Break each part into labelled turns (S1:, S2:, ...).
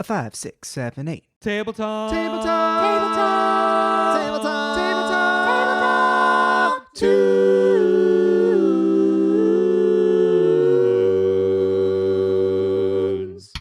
S1: A 5, 6, 7, 8.
S2: Table talk.
S3: Table talk. Table talk. Table talk. Table talk.
S2: Tunes.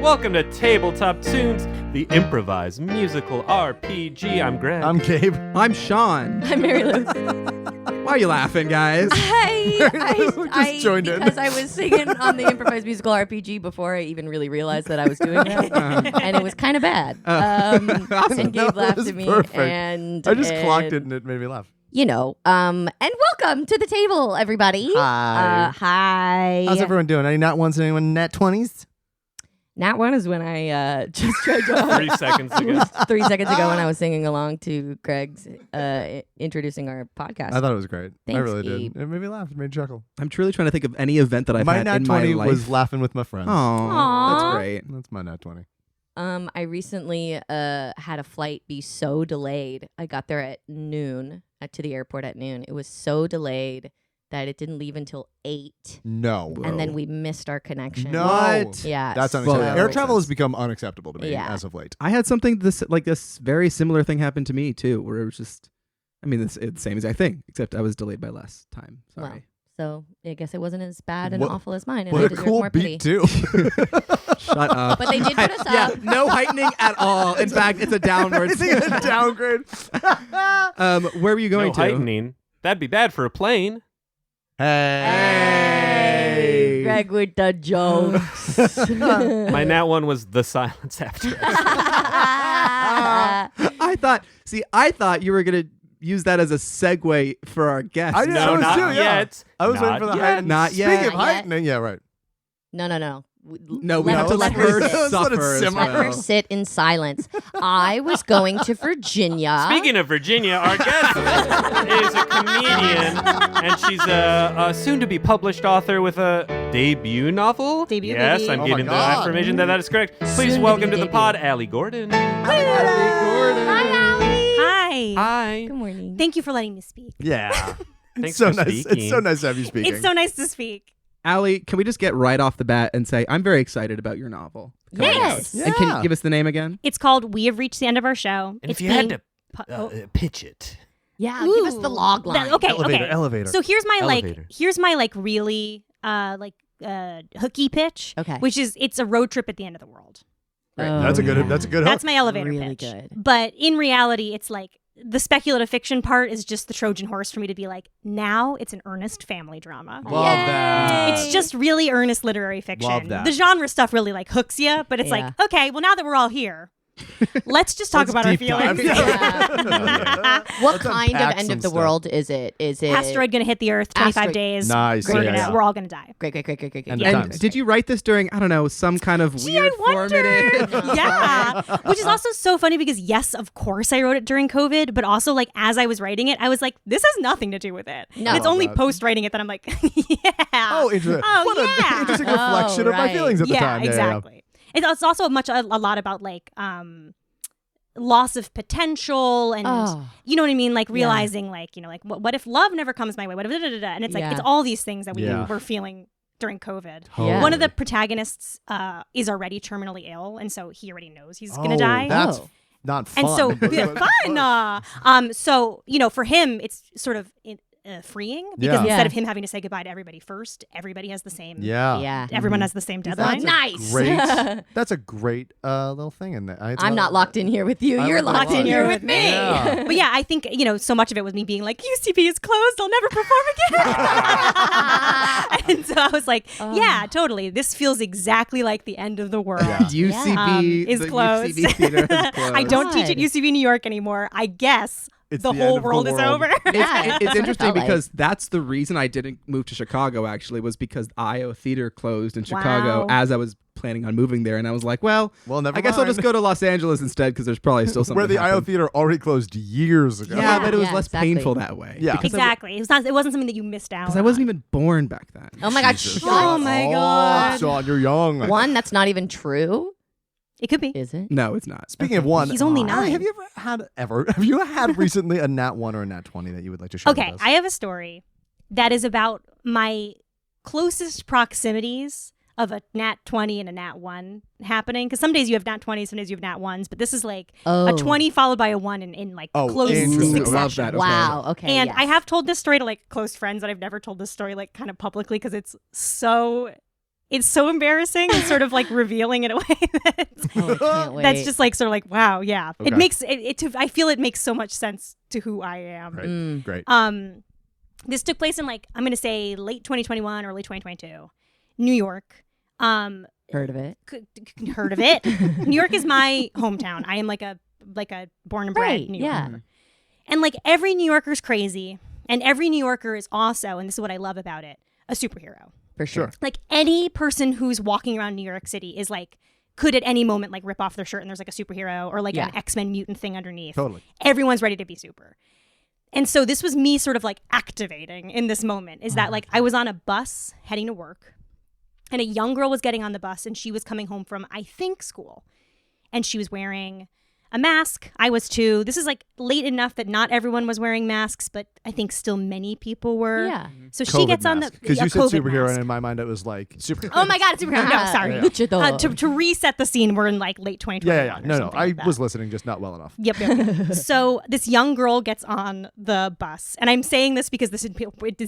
S2: Welcome to Tabletop Tunes, the improvised musical RPG. I'm Greg.
S3: I'm Gabe.
S1: I'm Sean.
S4: I'm Mary Lou.
S1: Why are you laughing, guys?
S4: I
S3: joined in.
S4: because I was singing on the improvised musical RPG before I even really realized that I was doing that, and it was kind of bad. And Gabe laughed at me,
S3: perfect.
S4: and
S3: I just clocked it and it made me laugh.
S4: You know, and welcome to the table, everybody.
S3: Hi.
S4: Hi.
S3: How's everyone doing? Any nat ones? Anyone nat 20s?
S4: Nat one is when I just tried to
S2: 3 seconds ago.
S4: 3 seconds ago when I was singing along to Greg's introducing our podcast.
S3: I thought it was great. I
S4: Thanks,
S3: really
S4: Gabe.
S3: did. It made me laugh. It made me chuckle.
S1: I'm truly trying to think of any event that I've
S3: My
S1: had
S3: nat
S1: in my
S3: 20
S1: life.
S3: was laughing with my friends.
S1: Oh,
S4: Aw.
S1: that's great.
S3: That's my nat 20.
S4: I recently had a flight be so delayed. I got there at noon, to the airport at noon. It was so delayed that it didn't leave until 8.
S3: No.
S4: And then we missed our connection.
S3: No.
S1: What?
S4: Yeah.
S3: That's unacceptable.
S1: Well,
S3: Air
S1: makes
S3: travel
S1: sense.
S3: has become unacceptable to me
S4: Yeah.
S3: as of late.
S1: I had something this very similar thing happen to me too, where it was just, I mean, it's the same exact thing, except I was delayed by less time.
S4: Well,
S1: Sorry.
S4: so I guess it wasn't as bad and
S3: What-
S4: awful as mine. And
S3: What
S4: I
S3: a
S4: deserve
S3: cool
S4: more pity.
S3: beat, too.
S1: Shut up.
S4: But they did put us
S1: Yeah,
S4: up.
S1: no heightening at all. In fact, it's a downward.
S3: It's a downgrade.
S1: Where were you going
S2: No
S1: to?
S2: heightening. That'd be bad for a plane.
S4: Hey, Greg with the jokes.
S2: My nat one was the silence after.
S1: I thought you were gonna use that as a segue for our guest.
S3: I did.
S2: No,
S3: was
S2: not
S3: too, yeah.
S2: yet.
S3: I was waiting
S2: Not
S3: for the
S2: yet.
S3: heightening.
S1: Not yet.
S3: Speaking of
S4: Not yet.
S3: heightening, yeah, right.
S4: No.
S1: No, we have to let
S4: her
S1: her
S4: sit.
S3: Let's let it
S1: suffer as
S3: simmer.
S4: Let her
S1: well.
S4: sit in silence. I was going to Virginia.
S2: Speaking of Virginia, our guest is a comedian, and she's a soon-to-be published author with a debut novel.
S5: Debut,
S2: Yes,
S5: baby.
S2: I'm
S3: Oh
S2: getting
S3: my
S2: the
S3: God.
S2: affirmation that is correct. Please
S4: Soon-to-be
S2: welcome to the
S4: debut.
S2: pod, Allie Gordon.
S4: Hi, Allie.
S5: Hi.
S2: Hi.
S4: Good morning.
S5: Thank you for letting me speak.
S3: Yeah.
S2: Thanks
S3: It's so
S2: for
S3: nice.
S2: speaking.
S3: It's so nice to have you speaking.
S5: It's so nice to speak.
S1: Allie, can we just get right off the bat and say I'm very excited about your novel? coming
S4: Yes.
S1: out. And can
S3: Yeah.
S1: you give us the name again?
S5: It's called We Have Reached the End of Our Show.
S2: And
S5: it's
S2: if you had
S5: being
S2: to
S5: pu-
S2: pitch it.
S4: Yeah, give us the log line.
S5: Okay,
S3: Elevator,
S5: okay.
S3: elevator.
S5: So here's my
S2: Elevator.
S5: really hooky pitch.
S4: Okay.
S5: Which is it's a road trip at the end of the world.
S3: That's a good hook.
S5: That's my elevator
S4: Really
S5: pitch.
S4: good.
S5: But in reality, it's like the speculative fiction part is just the Trojan horse for me to be like, now it's an earnest family drama.
S3: Love that.
S5: It's just really earnest literary fiction.
S3: Love that.
S5: The genre stuff really like hooks you, but it's
S4: Yeah.
S5: like, okay, well now that we're all here, let's just talk
S3: Let's
S5: about our
S3: deep dive.
S5: feelings.
S4: What
S3: Let's
S4: kind of
S3: unpack
S4: end
S3: some
S4: of the
S3: stuff.
S4: world is it? Is it
S5: Asteroid gonna hit the Earth 25
S4: Asteroid.
S5: days.
S3: Nice.
S5: We're,
S3: Yeah,
S5: gonna,
S3: yeah.
S5: we're all gonna die.
S4: Great.
S3: And
S5: Yeah.
S1: And did you write this during, I don't know, some kind of
S5: Gee,
S1: weird
S5: I wonder.
S1: formative?
S5: Yeah. Which is also so funny because yes, of course I wrote it during COVID, but also like as I was writing it, I was like, this has nothing to do with it.
S4: No.
S5: It's only
S3: Love that.
S5: post writing it that I'm like, yeah.
S3: Oh, interesting.
S5: Oh,
S3: What
S5: yeah.
S3: an interesting reflection of my
S4: right.
S3: feelings at the
S5: Yeah,
S3: time.
S5: exactly. It's also a lot about like loss of potential and you know what I mean, like realizing like, you know, like what if love never comes my way, what if and it's like
S4: Yeah.
S5: it's all these things that we
S3: Yeah.
S5: were feeling during COVID.
S4: Yeah.
S5: One of the protagonists is already terminally ill, and so he already knows he's
S3: Oh,
S5: gonna die.
S3: That's
S4: Oh.
S3: not fun.
S5: And so
S3: but-
S5: fun. So you know, for him, it's sort of freeing because
S3: Yeah.
S4: Yeah.
S5: instead of him having to say goodbye to everybody first, everybody has the same.
S3: Yeah.
S4: Yeah.
S5: Everyone has the same deadline.
S4: Nice.
S3: Great. That's a great little thing in there.
S4: I'm not locked in here with you.
S3: I
S4: You're
S3: like
S4: locked
S3: that a
S4: in
S3: lot.
S4: here with me.
S3: Yeah.
S5: But yeah, I think, you know, so much of it was me being like, UCB is closed. I'll never perform again. And so I was like, yeah, totally. This feels exactly like the end of the world.
S3: Yeah.
S1: UCB
S5: Is
S1: the
S5: closed.
S1: UCB theater is closed.
S5: I don't teach at
S4: God.
S5: UCB New York anymore. I guess
S3: It's
S5: the
S3: the
S5: whole
S3: end of the
S5: world is
S3: world.
S5: over.
S4: Yeah,
S1: It's
S4: that's what it
S1: interesting
S4: felt like.
S1: because that's the reason I didn't move to Chicago, actually, was because IO Theater closed in Chicago
S5: Wow.
S1: as I was planning on moving there. And I was like, well,
S3: Well,
S1: I guess I'll
S3: mind.
S1: just go to Los Angeles instead because there's probably still something
S3: Where the IO
S1: happening.
S3: Theater already closed years ago.
S1: Yeah, but it was
S4: Yeah,
S1: less
S4: exactly.
S1: painful that way.
S3: Yeah.
S1: Because
S5: Exactly. It wasn't something that you missed out
S1: Because I wasn't even born back then.
S4: Oh my God.
S3: Jesus.
S4: shut
S5: Oh
S4: up.
S5: my God.
S3: Sean, you're young.
S4: One, that's not even true.
S5: It could be.
S4: Is it?
S1: No, it's not.
S3: Speaking of one,
S5: He's only
S3: Allie,
S5: 9.
S3: Have you had recently a nat 1 or a nat 20 that you would like to share
S5: Okay,
S3: with us?
S5: I have a story that is about my closest proximities of a nat 20 and a nat 1 happening. Because some days you have nat 20s, some days you have nat 1s. But this is like a 20 followed by a 1 in like close
S3: interesting.
S5: succession.
S1: Love that. Okay.
S4: Wow. Okay.
S5: And
S4: yes.
S5: I have told this story to like close friends, and I've never told this story like kind of publicly because it's so embarrassing and sort of like revealing in a way that
S4: Oh, I can't wait.
S5: that's just like sort of like, wow, yeah.
S3: Okay.
S5: It makes I feel it makes so much sense to who I am.
S3: Great.
S5: This took place in like, I'm going to say late 2021, early 2022, New York.
S4: Heard of it.
S5: Heard of it? New York is my hometown. I am like a born and bred
S4: Right.
S5: New Yorker.
S4: Yeah.
S5: And like every New Yorker's crazy, and every New Yorker is also, and this is what I love about it, a superhero.
S4: For sure.
S5: Like any person who's walking around New York City is like, could at any moment like rip off their shirt and there's like a superhero or like an X-Men mutant thing underneath.
S3: Totally.
S5: Everyone's ready to be super. And so this was me sort of like activating in this moment, is that like I was on a bus heading to work, and a young girl was getting on the bus, and she was coming home from, I think, school. And she was wearing a mask. I was too. This is like late enough that not everyone was wearing masks, but I think still many people were.
S4: Yeah.
S5: So she gets on the
S3: because you said
S5: COVID
S3: superhero,
S5: mask.
S3: and in my mind it was like superhero.
S5: Oh my God, it's superhero. No, sorry.
S3: Yeah.
S4: Luchador.
S5: To reset the scene, we're in like late 2021.
S3: Yeah.
S5: or
S3: No.
S5: something
S3: I
S5: like that.
S3: was listening, just not well enough.
S5: Yep. So this young girl gets on the bus, and I'm saying this because this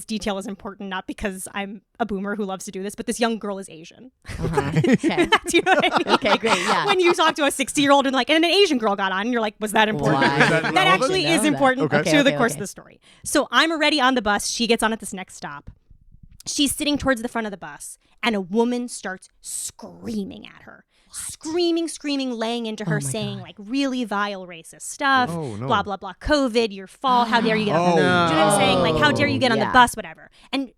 S5: detail is important, not because I'm a boomer who loves to do this, but this young girl is Asian.
S4: Okay.
S5: Do you know what I mean?
S4: Okay, great, yeah.
S5: When you talk to a 60-year-old and and an Asian girl got on, and you're like, was that important?
S4: Why?
S3: Is that
S5: That
S3: relevant?
S5: actually
S4: Know
S5: is
S4: that.
S5: important
S3: Okay.
S5: to the
S4: Okay,
S5: course
S4: okay.
S5: of the story. So I'm already on the bus. She gets on at this next stop. She's sitting towards the front of the bus, and a woman starts screaming at her. Screaming, laying into her, saying like really vile racist stuff.
S3: Oh, no.
S5: Blah, blah, blah. COVID, your fault. How dare you get on the
S3: Oh,
S5: Do you know what I'm saying? Like, how dare you get on the
S4: Yeah.
S5: bus, whatever. And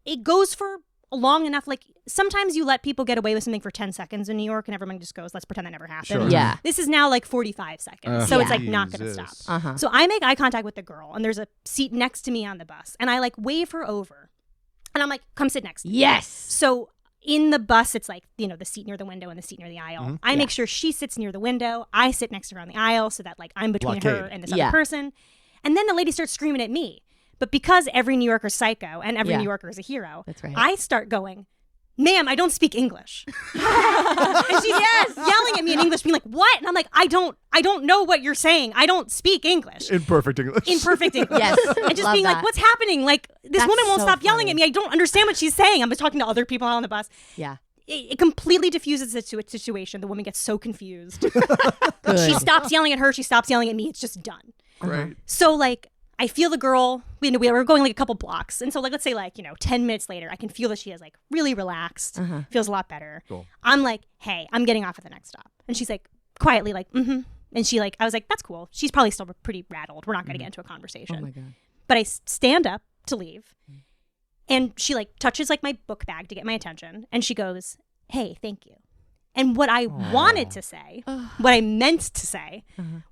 S5: it goes for long enough. Like, sometimes you let people get away with something for 10 seconds in New York, and everyone just goes, let's pretend that never happened.
S3: Sure.
S4: Yeah.
S5: This is now like 45 seconds. So it's like not going to
S3: Jesus.
S5: stop.
S4: Uh-huh.
S5: So I make eye contact with the girl, and there's a seat next to me on the bus, and I like wave her over, and I'm like, come sit next to me.
S4: Yes.
S5: So in the bus, it's like, you know, the seat near the window and the seat near the aisle. I make sure she sits near the window. I sit next to her on the aisle so that like I'm between her
S3: Blockade.
S5: and this
S4: Yeah.
S5: other person. And then the lady starts screaming at me. But because every New Yorker is psycho and every
S4: Yeah.
S5: New Yorker is a hero,
S4: That's right.
S5: I start going, ma'am, I don't speak English. And she's yelling at me in English, being like, what? And I'm like, I don't know what you're saying. I don't speak English.
S3: In perfect English.
S5: In perfect English.
S4: Yes.
S5: And just
S4: Love
S5: being
S4: that.
S5: like, what's happening? Like, this
S4: That's
S5: woman won't
S4: so
S5: stop yelling
S4: funny.
S5: at me. I don't understand what she's saying. I'm just talking to other people on the bus.
S4: Yeah.
S5: It completely diffuses the situation. The woman gets so confused.
S4: Good.
S5: She stops yelling at her. She stops yelling at me. It's just done.
S3: Great.
S5: So like, I feel the girl. We were going like a couple blocks, and so like, let's say like 10 minutes later, I can feel that she is like really relaxed. Feels a lot better.
S3: Cool.
S5: I'm like, hey, I'm getting off at the next stop, and she's like quietly like, mm-hmm. And she like, I was like, that's cool. She's probably still pretty rattled. We're not going to get into a conversation.
S4: Oh my God.
S5: But I stand up to leave, and she like touches like my book bag to get my attention, and she goes, hey, thank you. And what I wanted to say, what I meant to say,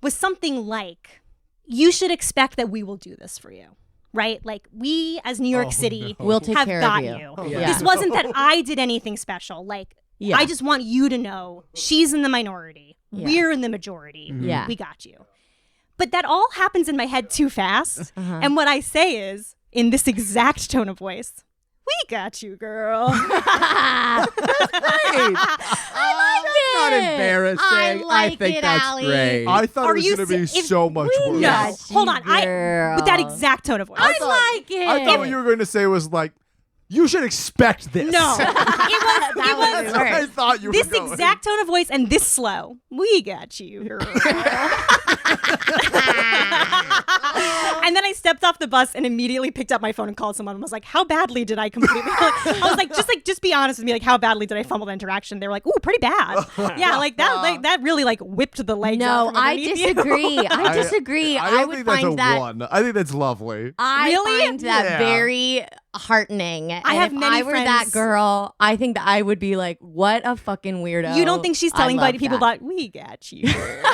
S5: was something like, you should expect that we will do this for you, right? Like, we as New York City
S4: We'll take
S5: have
S4: care
S5: got
S4: of
S5: you.
S4: Yeah.
S5: This wasn't that I did anything special. Like,
S4: Yeah.
S5: I just want you to know she's in the minority.
S4: Yeah.
S5: We're in the majority.
S4: Yeah.
S5: We got you. But that all happens in my head too fast. And what I say is, in this exact tone of voice, we got you, girl.
S1: Not embarrassing.
S4: I like
S1: think
S4: it,
S1: that's
S4: Allie.
S1: great.
S3: I thought
S5: Are
S3: it was
S5: you
S3: going to be
S5: se- if
S3: so much worse.
S5: No,
S4: got
S5: hold
S4: you,
S5: on. With that
S4: girl.
S5: exact tone of voice.
S4: I like it.
S3: I thought what you were going to say was like, you should expect this.
S5: No, it
S4: That
S5: was
S4: was
S3: I
S4: worse.
S3: thought you
S5: this
S3: were going.
S5: exact tone of voice and this slow. We got you, girl. And then I stepped off the bus and immediately picked up my phone and called someone and was like, how badly did I completely I was like, just be honest with me, like, how badly did I fumble the interaction? They were like, ooh, pretty bad. Yeah, like that really like whipped the legs out
S4: No,
S5: from
S4: I
S5: underneath you.
S4: disagree. I disagree.
S3: I
S4: I,
S3: don't
S4: would
S3: think that's
S4: find
S3: a
S4: that.
S3: one. I think that's lovely.
S4: I
S5: Really?
S4: find that
S3: Yeah.
S4: very heartening. And
S5: have
S4: if
S5: many
S4: I were that
S5: friends-
S4: girl, I think that I would be like, what a fucking weirdo.
S5: You don't think she's telling
S4: I love
S5: people
S4: that.
S5: that we got you?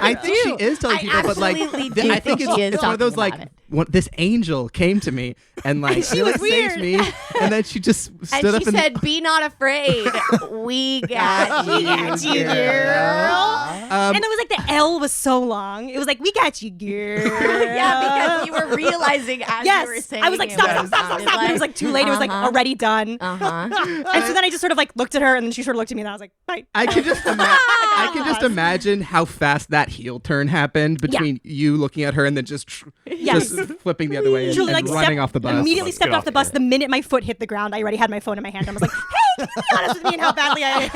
S1: I think she is telling
S4: I
S1: people, but like,
S4: absolutely do
S1: I think
S4: think she is
S1: it's one of those
S4: talking
S1: like,
S4: about
S1: this angel came to me and like
S5: She was
S1: saved
S5: weird.
S1: me, and then she just stood
S4: And
S1: up
S4: she
S1: and
S4: said, be not afraid. We got you,
S5: We got you,
S4: girl.
S5: And it was like the L was so long. It was like, we got you, girl.
S4: Yeah, because you were realizing as you were
S5: Yes.
S4: saying
S5: I was like,
S4: it,
S5: stop.
S4: it
S5: And it was like too late. It was like already done.
S4: Uh-huh.
S5: And so then I just sort of like looked at her, and then she sort of looked at me, and I was like, bye.
S1: I can just imagine how fast that heel turn happened between you looking at her and then just flipping the other way and,
S5: Truly,
S1: and
S5: like,
S1: running off the bus.
S5: Immediately
S2: Let's
S5: stepped
S2: get
S5: off
S2: off
S5: the bus.
S2: here.
S5: The minute my foot hit the ground, I already had my phone in my hand. I was like, hey, can you be honest with me and how badly I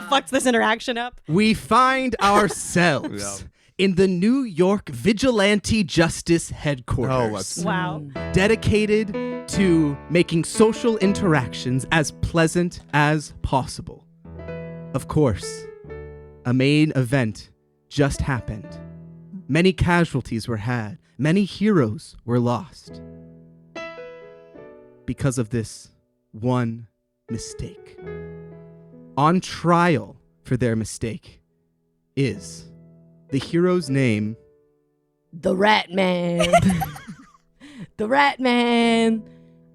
S5: fucked this interaction up?
S1: We find ourselves in the New York Vigilante Justice Headquarters.
S5: Wow.
S1: Dedicated to making social interactions as pleasant as possible. Of course, a main event just happened. Many casualties were had. Many heroes were lost. Because of this one mistake. On trial for their mistake is the hero's name.
S4: The Rat Man. The Rat Man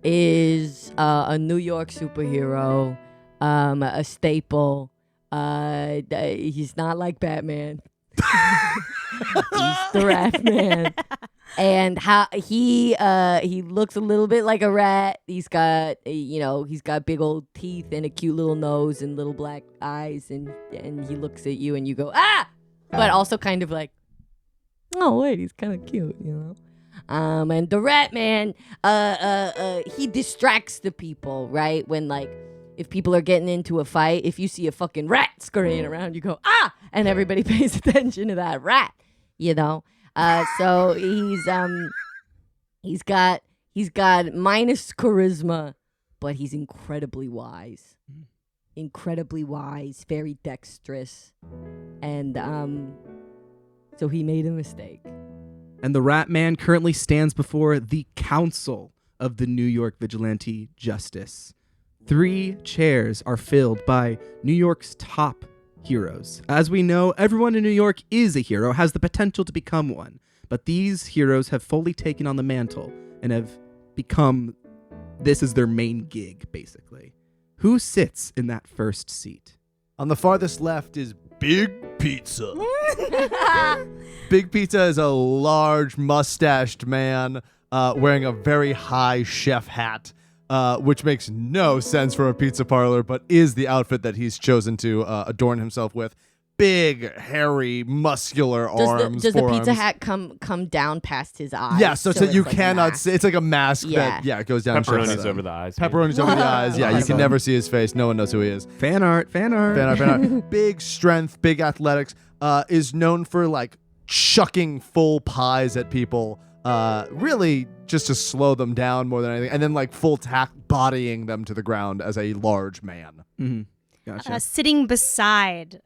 S4: is a New York superhero, a staple. He's not like Batman. He's the Rat Man. And how he looks a little bit like a rat. He's got he's got big old teeth and a cute little nose and little black eyes, and he looks at you and you go, ah! But also kind of like, oh wait, he's kind of cute, And the Rat Man, he distracts the people, right? When if people are getting into a fight, if you see a fucking rat scurrying around, you go, ah! And everybody pays attention to that rat, So he's got minus charisma, but he's incredibly wise. Incredibly wise, very dexterous. And so he made a mistake.
S1: And the Rat Man currently stands before the Council of the New York Vigilante Justice. 3 chairs are filled by New York's top heroes. As we know, everyone in New York is a hero, has the potential to become one. But these heroes have fully taken on the mantle and have become, this is their main gig, basically. Who sits in that first seat?
S3: On the farthest left is Big Pizza. Big Pizza is a large mustached man wearing a very high chef hat, which makes no sense for a pizza parlor, but is the outfit that he's chosen to adorn himself with. Big, hairy, muscular arms.
S4: Does the
S3: forearms.
S4: pizza hat come down past his eyes?
S3: Yeah, so
S4: it's
S3: you
S4: like a
S3: cannot
S4: mask?
S3: see. It's like a mask
S4: Yeah.
S3: that, it goes down.
S2: Pepperoni's over the eyes.
S3: Pepperoni's over the eyes. Yeah, you
S4: Awesome.
S3: can never see his face. No one knows who he is.
S1: Fan art.
S3: Fan art. Big strength, big athletics. Is known for chucking full pies at people. Really just to slow them down more than anything, and then full tack bodying them to the ground as a large man.
S1: Mm-hmm. Gotcha.
S5: Sitting beside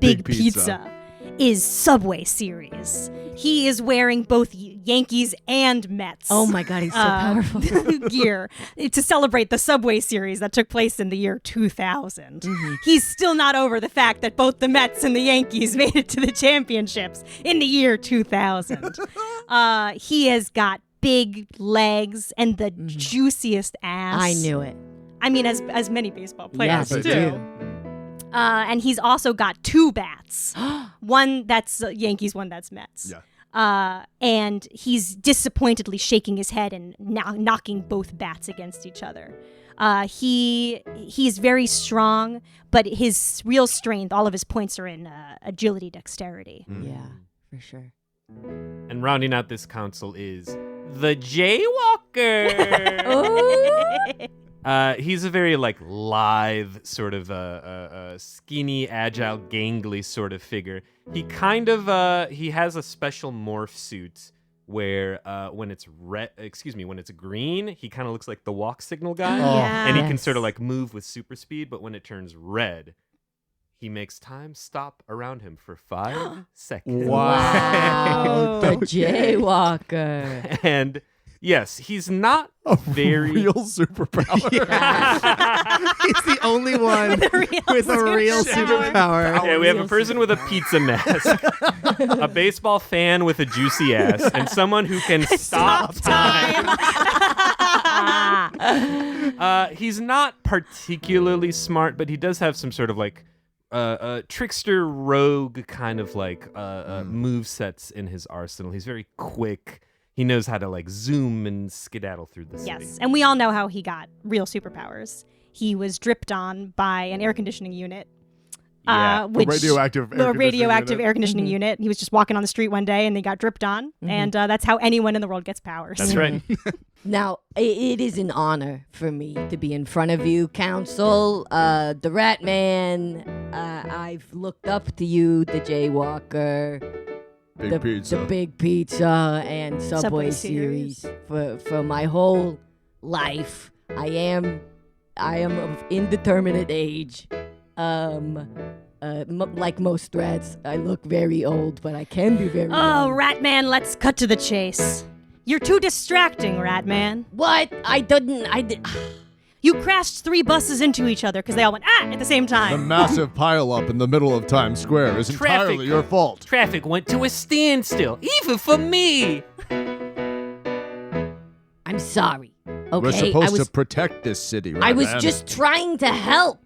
S5: Big
S3: Big Pizza.
S5: Pizza is Subway Series. He is wearing both Yankees and Mets.
S4: Oh my God, he's so powerful.
S5: gear to celebrate the Subway Series that took place in the year 2000.
S4: Mm-hmm.
S5: He's still not over the fact that both the Mets and the Yankees made it to the championships in the year 2000. He has got big legs and the juiciest ass.
S4: I knew it.
S5: I mean, as many baseball players
S4: Yes,
S5: do.
S4: they do.
S5: And he's also got 2 bats. One that's Yankees, one that's Mets.
S3: Yeah.
S5: And he's disappointedly shaking his head and knocking both bats against each other. He's very strong, but his real strength, all of his points are in agility, dexterity.
S4: Yeah, for sure.
S2: And rounding out this council is the Jaywalker.
S4: Oh.
S2: He's a very lithe, sort of skinny, agile, gangly sort of figure. He kind of he has a special morph suit where when it's when it's green, he kind of looks like the walk signal guy,
S5: Yeah.
S2: and he can sort of move with super speed. But when it turns red, he makes time stop around him for 5 seconds.
S5: Wow.
S4: The Jaywalker.
S2: And yes, he's not
S3: A
S2: very
S3: real superpower.
S1: He's the only one with a real superpower.
S2: Yeah, we have a person with a pizza mask, a baseball fan with a juicy ass, and someone who can stop time. He's not particularly smart, but he does have some sort of trickster rogue kind of like move sets in his arsenal. He's very quick. He knows how to like zoom and skedaddle through the city.
S5: Yes, and we all know how he got real superpowers. He was dripped on by an air conditioning unit.
S2: Yeah.
S5: Which,
S3: radioactive
S5: air conditioning unit. He was just walking on the street one day and they got dripped on. And that's how anyone in the world gets powers.
S2: That's right.
S4: Now, it is an honor for me to be in front of you, Council. The Rat Man, I've looked up to you, the Jaywalker.
S3: Big Pizza.
S4: The Big Pizza and Subway Series for my whole life. I am of indeterminate age. Like most rats, I look very old, but I can be very
S5: Oh,
S4: young.
S5: Ratman, let's cut to the chase. You're too distracting, Ratman.
S4: What? I did.
S5: You crashed 3 buses into each other because they all went at the same
S3: The
S5: time.
S3: massive pileup in the middle of Times Square is entirely
S2: Traffic.
S3: your fault.
S2: Traffic went to a standstill, even for me.
S4: I'm sorry. Okay,
S3: We're supposed to protect this city, right?
S4: I was just trying to help.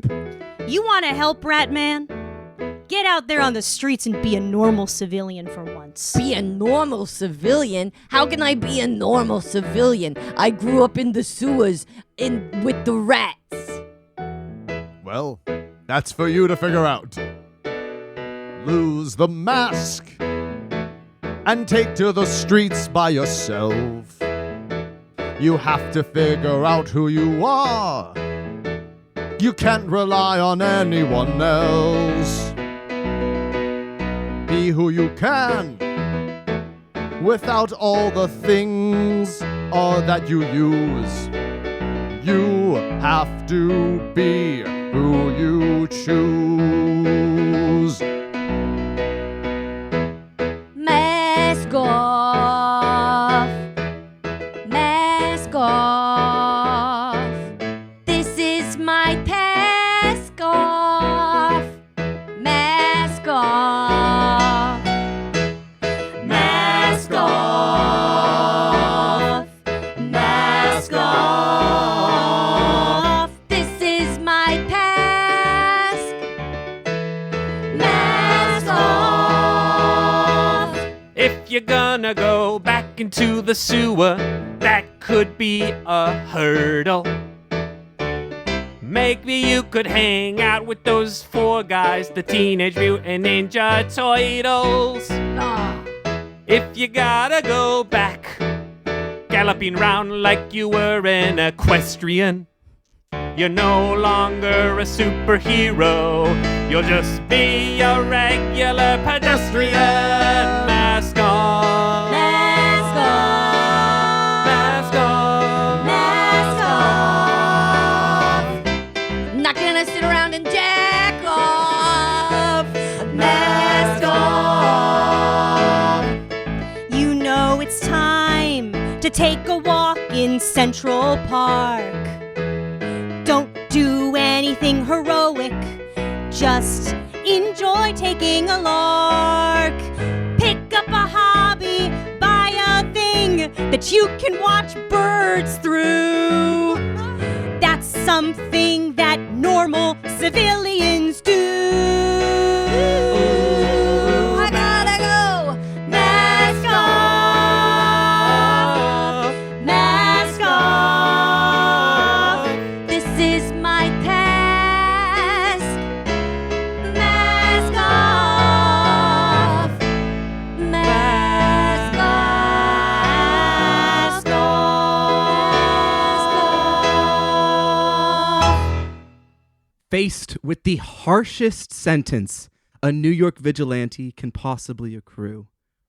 S5: You want to help, Ratman? Get out there on the streets and be a normal civilian for once.
S4: Be a normal civilian? How can I be a normal civilian? I grew up in the sewers with the rats.
S3: Well, that's for you to figure out. Lose the mask and take to the streets by yourself. You have to figure out who you are. You can't rely on anyone else. Be who you can without all the things that you use. You have to be who you choose.
S4: Mask off. Mask off. This is my task off. Mask off. Mask off. Mask off. This is my task. Mask off.
S2: If you're gonna go back into the sewer, that could be a hurdle. Maybe you could hang out with those 4 guys, the Teenage Mutant Ninja Turtles. If you gotta go back, galloping round like you were an equestrian, you're no longer a superhero. You'll just be a regular pedestrian. Mask on.
S4: Mask off.
S2: Mask on.
S4: Mask off. Not gonna sit around and jack off. Mask off.
S5: You know it's time to take a walk in Central Park. Don't do anything heroic. Just enjoy taking a lark. Pick up a hobby, buy a thing that you can watch birds through. That's something that normal civilians do. I gotta go. Mask off. Mask off. This is my task. Mask off. Mask off.
S1: Faced with the harshest sentence a New York vigilante can possibly accrue,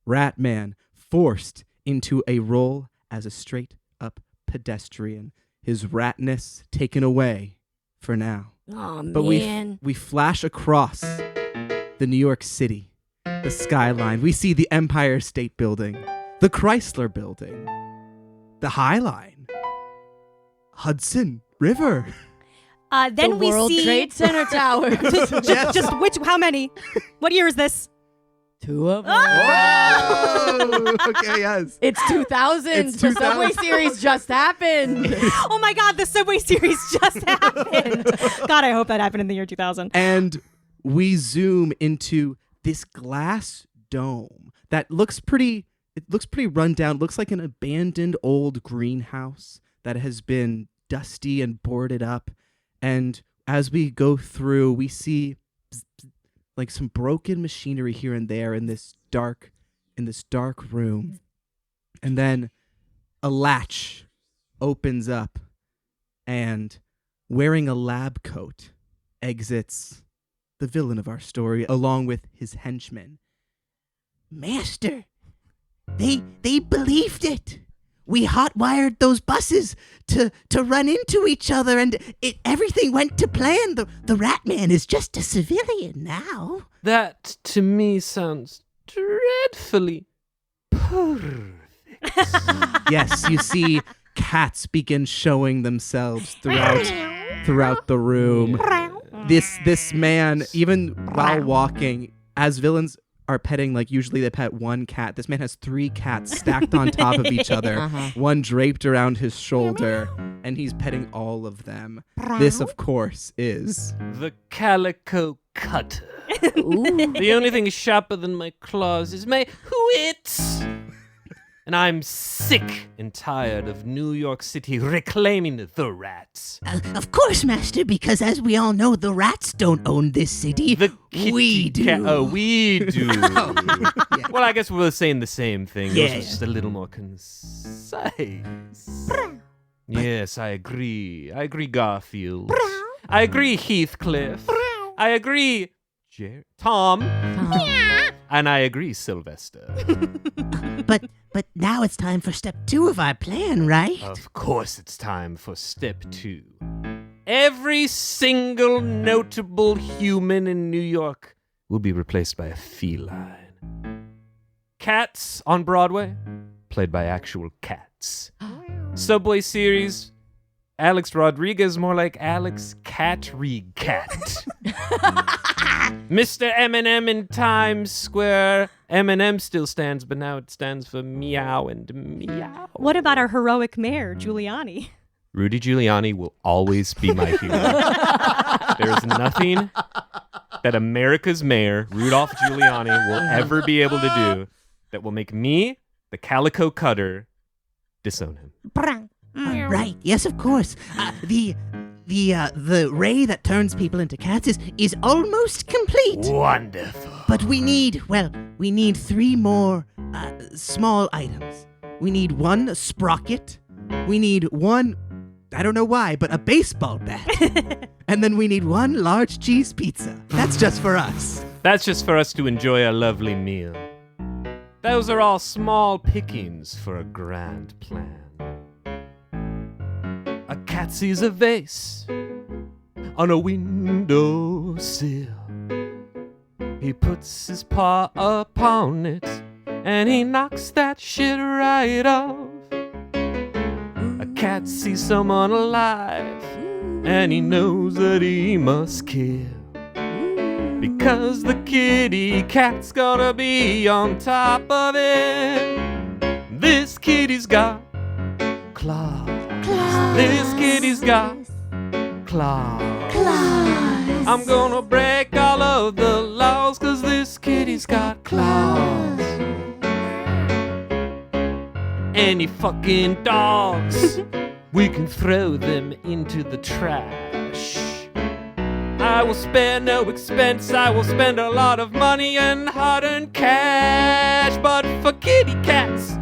S1: Ratman forced into a role as a straight-up pedestrian, his ratness taken away for now.
S4: Oh,
S1: But
S4: man.
S1: we flash across the New York City, the skyline. We see the Empire State Building, the Chrysler Building, the High Line, Hudson River.
S5: Then
S4: the
S5: we
S4: World
S5: see
S4: Trade Center Towers.
S5: just which? How many? What year is this?
S4: 2 of them.
S1: Whoa! Okay, yes.
S4: It's 2000.
S1: It's
S4: The
S1: 2000.
S4: Subway Series just happened.
S5: Oh my God, the Subway Series just happened. God, I hope that happened in the year 2000.
S1: And we zoom into this glass dome that looks pretty run down. It looks like an abandoned old greenhouse that has been dusty and boarded up. And as we go through, we see like some broken machinery here and there in this dark room. And then a latch opens up, and wearing a lab coat exits the villain of our story along with his henchmen.
S6: Master, they believed it. We hot-wired those buses to run into each other, and everything went to plan. The Rat Man is just a civilian now.
S2: That, to me, sounds dreadfully perfect.
S1: Yes, you see cats begin showing themselves throughout the room. This man, even while walking, as villains are petting, like usually they pet one cat, this man has 3 cats stacked on top of each other, one draped around his shoulder, and he's petting all of them. This, of course, is
S2: The Calico Cutter. The only thing sharper than my claws is my wits. And I'm sick and tired of New York City reclaiming the rats.
S6: Of course, Master, because as we all know, the rats don't own this city. We do.
S2: We do. Well, I guess we're saying the same thing.
S6: Yeah.
S2: Yours was just a little more concise. Yes, I agree. I agree, Garfield. I agree, Heathcliff. I agree, Tom. And I agree, Sylvester.
S6: But now it's time for step 2 of our plan, right?
S2: Of course it's time for step 2. Every single notable human in New York will be replaced by a feline. Cats on Broadway, played by actual cats. Subway series, Alex Rodriguez, more like Alex Cat-Rig-Cat. Mr. Eminem in Times Square. Eminem still stands, but now it stands for meow and meow.
S5: What about our heroic mayor, Giuliani?
S2: Rudy Giuliani will always be my hero. There is nothing that America's mayor, Rudolph Giuliani, will ever be able to do that will make me, the Calico Cutter, disown him.
S6: Right, yes, of course. The ray that turns people into cats is almost complete.
S2: Wonderful.
S6: But we need 3 more small items. We need 1 sprocket. We need 1, I don't know why, but a baseball bat. And then we need 1 large cheese pizza. That's just for us.
S2: That's just for us to enjoy a lovely meal. Those are all small pickings for a grand plan. A cat sees a vase on a windowsill. He puts his paw upon it and he knocks that shit right off. A cat sees someone alive and he knows that he must kill, because the kitty cat's gonna be on top of it. This kitty's got claws. This kitty's got claws. I'm gonna break all of the laws, 'cause this kitty's got claws. Any fucking dogs, we can throw them into the trash. I will spare no expense, I will spend a lot of money and hard-earned cash. But for kitty cats,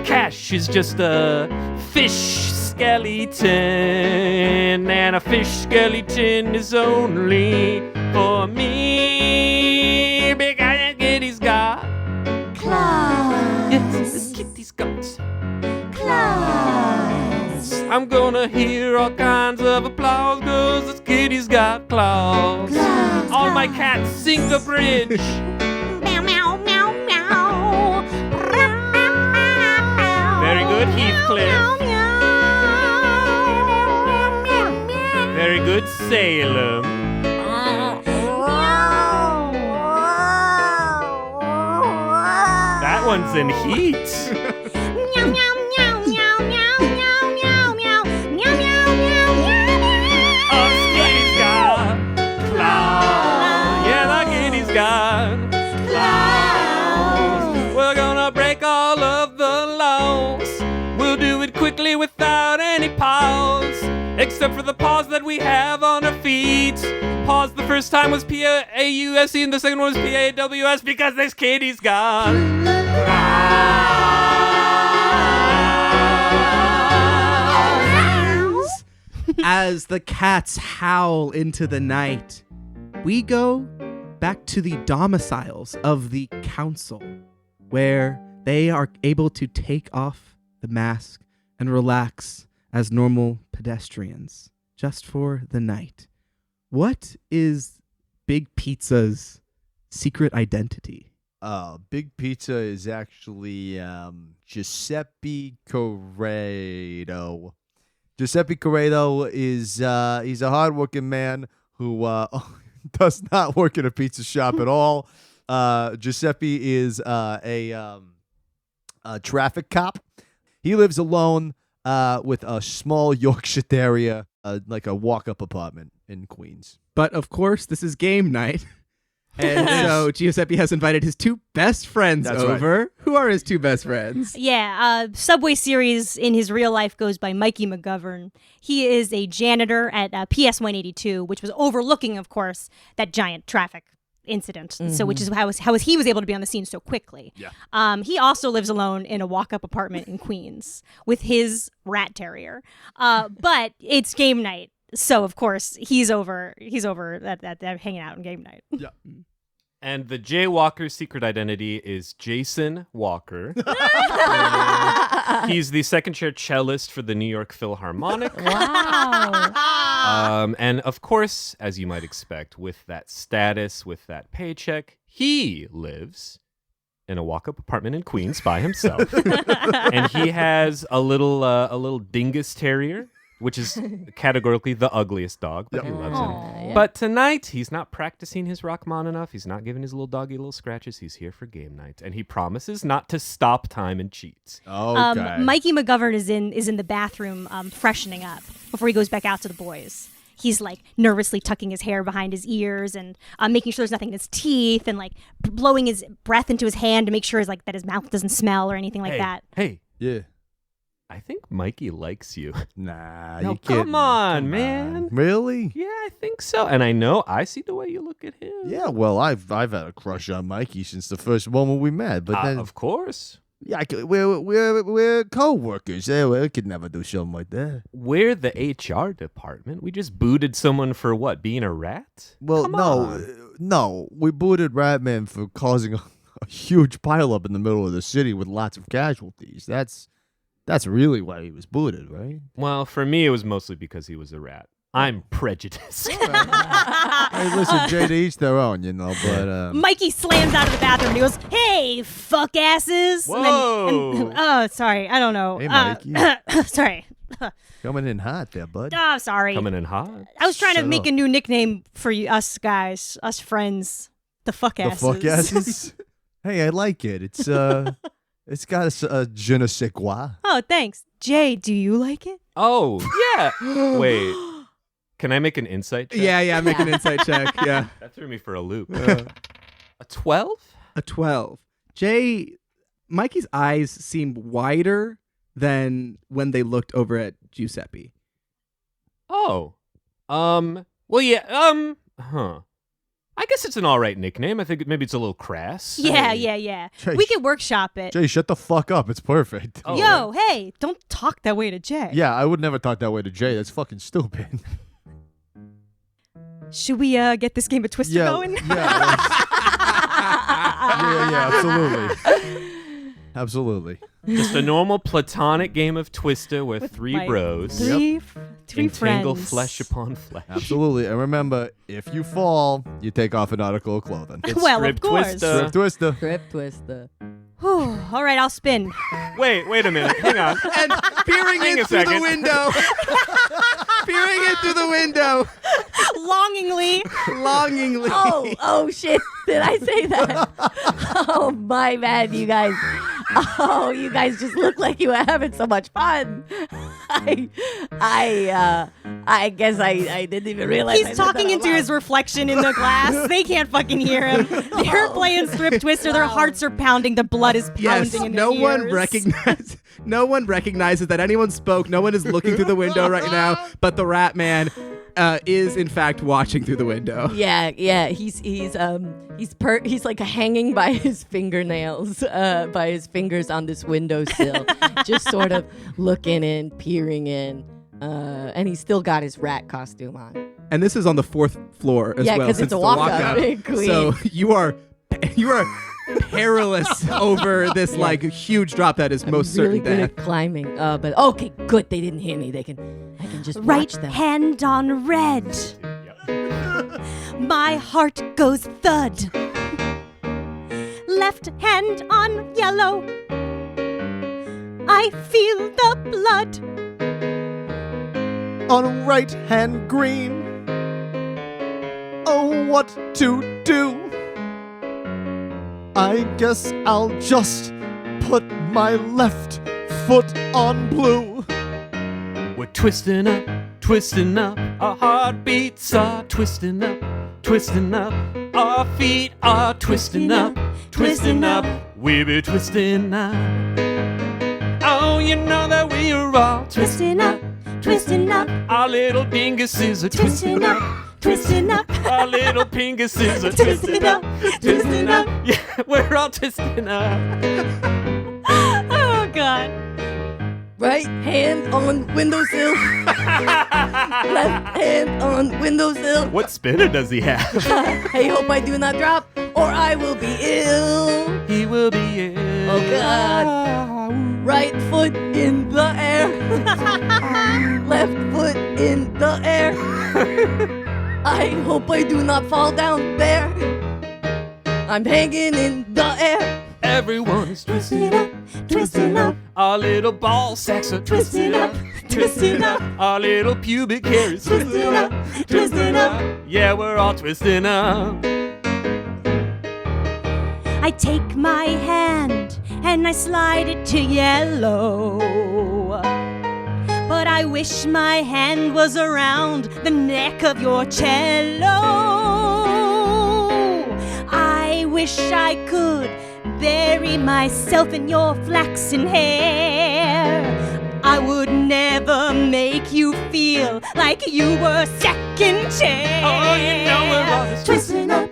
S2: cash is just a fish skeleton, and a fish skeleton is only for me, because the kitty's got claws. Yes, this kitty's got claws. I'm gonna hear all kinds of applause, 'cause this kitty's got claws. All my cats sing the bridge.
S5: Meow, meow, meow, meow.
S2: Very good, Heathcliff. Very good, Salem. That one's in heat.
S5: Meow, meow, meow, meow, meow, meow, meow, meow, meow, meow, meow, meow.
S2: Oh, Skitty's got claws. Yeah, got claws. We're gonna break all of the laws. We'll do it quickly without any pause, except for the pause that we have on our feet. Pause the first time was P-A-U-S-E and the second one was P-A-W-S because this kitty's got claws.
S1: As the cats howl into the night, we go back to the domiciles of the council, where they are able to take off the mask and relax as normal pedestrians, just for the night. What is Big Pizza's secret identity?
S3: Big Pizza is actually Giuseppe Corrado. Giuseppe Corrado is he's a hardworking man who does not work in a pizza shop at all. Giuseppe is a traffic cop. He lives alone with a small Yorkshire Terrier, like a walk-up apartment in Queens.
S1: But of course, this is game night. And so Giuseppe has invited his two best friends
S3: That's
S1: over.
S3: right.
S1: Who are his two best friends?
S5: Yeah, Subway Series in his real life goes by Mikey McGovern. He is a janitor at PS 182, which was overlooking, of course, that giant traffic incident. So, which is how he was able to be on the scene so quickly.
S3: Yeah.
S5: He also lives alone in a walk-up apartment in Queens with his rat terrier. But it's game night. So of course he's over at hanging out on game night.
S3: Yeah.
S2: And the Jaywalker's secret identity is Jason Walker. He's the second chair cellist for the New York Philharmonic.
S4: Wow.
S2: And of course, as you might expect, with that status, with that paycheck, he lives in a walk-up apartment in Queens by himself. And he has a little dingus terrier, which is categorically the ugliest dog, but he loves him.
S4: Yeah.
S2: But tonight, he's not practicing his Rockman enough. He's not giving his little doggy little scratches. He's here for game night, and he promises not to stop time and cheats.
S3: Okay.
S5: Mikey McGovern is in the bathroom freshening up before he goes back out to the boys. He's like nervously tucking his hair behind his ears and making sure there's nothing in his teeth and like blowing his breath into his hand to make sure that his mouth doesn't smell or anything like that.
S2: Hey,
S3: Yeah.
S2: I think Mikey likes you.
S3: Nah,
S2: No,
S3: you kidding.
S2: come on,
S3: Come
S2: man.
S3: on. Really?
S2: Yeah, I think so. And I know I see the way you look at him.
S3: Yeah, well, I've had a crush on Mikey since the first moment we met, but then
S2: Of course.
S3: yeah, we're co-workers. Yeah, we could never do something like that.
S2: We're the HR department. We just booted someone for what? Being a rat?
S3: Well,
S2: Come
S3: no,
S2: on.
S3: no, we booted Ratman for causing a huge pileup in the middle of the city with lots of casualties. That's really why he was booted, right?
S2: Well, for me, it was mostly because he was a rat. I'm prejudiced.
S3: Hey, listen, Jay, to each their own, but
S5: Mikey slams out of the bathroom and he goes, "Hey, fuck asses!"
S2: Whoa.
S5: Oh, sorry, I don't know.
S3: Hey, Mikey.
S5: Sorry.
S3: coming in hot there, bud.
S5: Oh, sorry.
S2: Coming in hot.
S5: I was trying to
S3: Shut
S5: make
S3: up.
S5: a new nickname for us guys, us friends. The fuck
S3: The
S5: asses.
S3: fuck asses? Hey, I like it. It's it's got a je ne sais quoi.
S5: Oh, thanks. Jay, do you like it?
S2: Oh, yeah. Wait. Can I make an insight check?
S1: Yeah, make an insight check. Yeah.
S2: That threw me for a loop. A 12?
S1: A 12. Mikey's eyes seem wider than when they looked over at Giuseppe.
S2: Oh. Well, yeah, I guess it's an all right nickname. I think maybe it's a little crass.
S5: Yeah.
S3: Jay,
S5: We could workshop it.
S3: Jay, shut the fuck up. It's perfect.
S2: Oh,
S5: Yo, hey, don't talk that way to Jay.
S3: Yeah, I would never talk that way to Jay. That's fucking stupid.
S5: Should we get this game of Twister going?
S3: Yeah, absolutely. Absolutely.
S2: Just a normal platonic game of Twister where
S5: With
S2: three
S5: my
S2: bros
S5: Three
S2: entangle
S5: friends.
S2: flesh upon flesh.
S3: Absolutely. And remember, if you fall, you take off an article of clothing.
S2: It's
S5: Well, of
S2: Rib
S5: course.
S2: Twister.
S3: Strip twister.
S4: Grip twister.
S5: Whew. All right, I'll spin.
S2: Wait a minute. Hang on.
S1: And peering
S2: Hang
S1: in
S2: a
S1: through the
S2: second.
S1: window. Peering in through the window.
S5: Longingly.
S1: Longingly.
S4: Oh shit! Did I say that? Oh my bad, you guys. Oh, you guys just look like you were having so much fun. I guess I didn't even realize. I
S5: He's
S4: said
S5: talking
S4: that out
S5: into
S4: loud.
S5: his reflection in the glass. They can't fucking hear him. They're playing Strip Twister. Their hearts are pounding. The blood is pounding
S1: Yes,
S5: in their
S1: no one
S5: ears.
S1: no one recognizes that anyone spoke. No one is looking through the window right now, but the Rat Man is in fact watching through the window.
S4: Yeah. He's like hanging by his fingernails, by his fingers on this windowsill, just sort of looking in, peering in, and he's still got his rat costume on.
S1: And this is on the 4th floor as
S4: Yeah,
S1: well.
S4: 'cause
S1: since
S4: it's a walkout. Queen.
S1: So you are perilous over this like huge drop that is most
S4: really
S1: certain
S4: good
S1: death.
S4: at climbing. But okay, good. They didn't hear me. I can just
S5: Right
S4: watch them.
S5: hand on red. My heart goes thud. Left hand on yellow. I feel the blood.
S3: On right hand green. Oh, what to do? I guess I'll just put my left foot on blue.
S2: We're twisting up, our heartbeats are twisting up, our feet are twisting up, we be twisting up. Oh, you know that we are all
S5: Twisting up,
S2: our little dinguses are twisting up, our little pinguses are twisting up. Yeah, we're all twisting up.
S5: Oh, God.
S4: Right hand on windowsill. Left hand on windowsill.
S2: What spinner does he have?
S4: I hope I do not drop, or I will be ill.
S2: He will be ill.
S4: Oh, God. Right foot in the air. Left foot in the air. I hope I do not fall down there. I'm hanging in the air.
S2: Everyone is twisting up, Our little ball sacks are twisting up, Our little pubic hair is twisting up, Yeah, we're all twisting up.
S5: I take my hand and I slide it to yellow. But I wish my hand was around the neck of your cello. I wish I could bury myself in your flaxen hair. I would never make you feel like you were second chair.
S2: Oh, you know we're all just
S5: twisting up.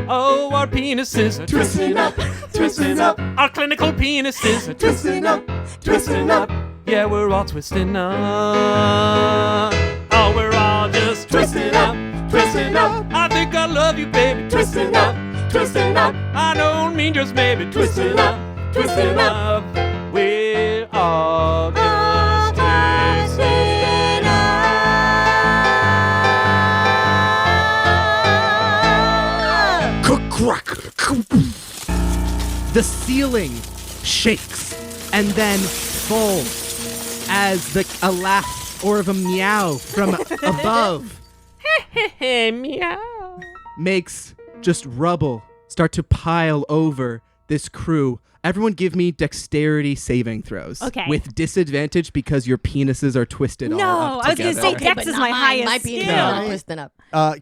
S2: Oh, our penises are twisting up, Our clinical penises are twisting up, Yeah, we're all twisting up. Oh, we're all just twisting up, I think I love you, baby, twisting up, I don't mean just maybe twisting up, We're all just twisting up.
S1: The ceiling shakes and then falls as a laugh or of a meow from above
S2: Meow.
S1: makes just rubble start to pile over this crew. Everyone give me dexterity saving throws.
S5: Okay.
S1: With disadvantage because your penises are twisted all
S5: No,
S1: up
S5: I was going to
S1: together.
S5: say Dex
S4: but
S5: is
S4: not
S5: my
S4: mine.
S5: highest
S4: My penis is
S5: skill.
S4: not twisting up.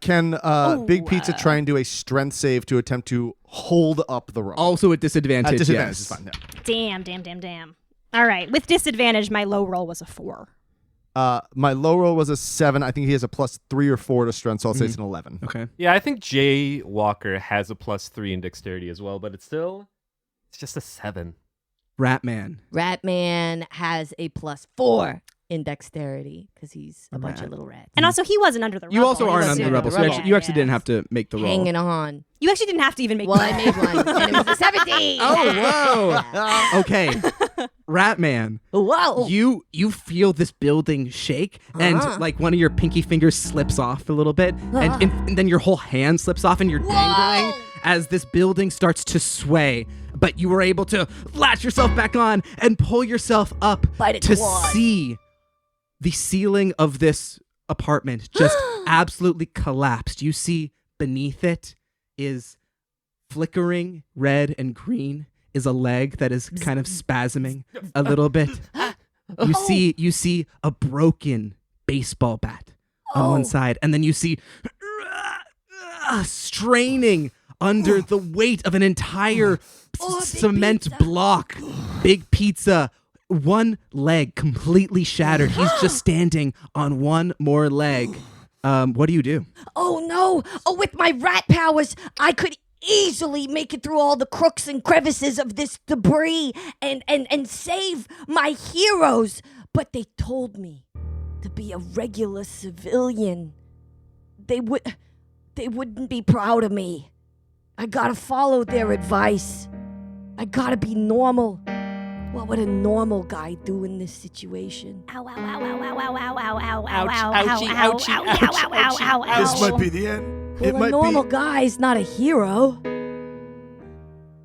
S3: Can Big Pizza try and do a strength save to attempt to hold up the rope?
S1: Also at disadvantage,
S3: Disadvantage
S1: yes.
S3: is fine.
S5: Damn. All right. With disadvantage, my low roll was a 4.
S3: Yeah. My low roll was a 7. I think he has a +3 or 4 to strength, so I'll say it's an 11.
S1: Okay.
S2: Yeah, I think Jay Walker has a +3 in dexterity as well, but it's just a 7.
S1: Ratman.
S4: has a +4 in dexterity because he's a bunch of little rats.
S5: And also, he wasn't under the rubble.
S1: You also
S5: He
S1: aren't
S5: was
S1: on the
S5: in
S1: rebel, so you actually
S5: Yeah.
S1: didn't have to make the roll.
S4: Hanging on.
S5: You actually didn't have to even make
S4: Well, I made one, and it was a 17.
S1: Oh, whoa. Okay. Ratman,
S4: Whoa.
S1: you feel this building shake, and like one of your pinky fingers slips off a little bit, and then your whole hand slips off, and you're dangling as this building starts to sway. But you were able to latch yourself back on and pull yourself up
S4: Bite it
S1: to
S4: toward.
S1: see the ceiling of this apartment just absolutely collapsed. You see beneath it is flickering red and green is a leg that is kind of spasming a little bit. You see a broken baseball bat on one side, and then you see straining under the weight of an entire cement block. Big Pizza, one leg completely shattered. He's just standing on one more leg. What do you do?
S4: Oh no! Oh, with my rat powers, I could easily make it through all the crooks and crevices of this debris and save my heroes. But they told me to be a regular civilian. They wouldn't be proud of me. I gotta follow their advice. I gotta be normal. What would a normal guy do in this situation?
S5: Ow, ow, ow, ow, ow, ow, ow, ow, ow,
S2: Ouch,
S5: ow,
S2: ouchie,
S5: ow,
S2: ouchie,
S5: ow,
S2: ouch,
S5: ow, ow, ow, ow,
S3: This
S5: ow.
S3: might be the end. It
S4: Well, a
S3: might
S4: normal
S3: be.
S4: guy's not a hero.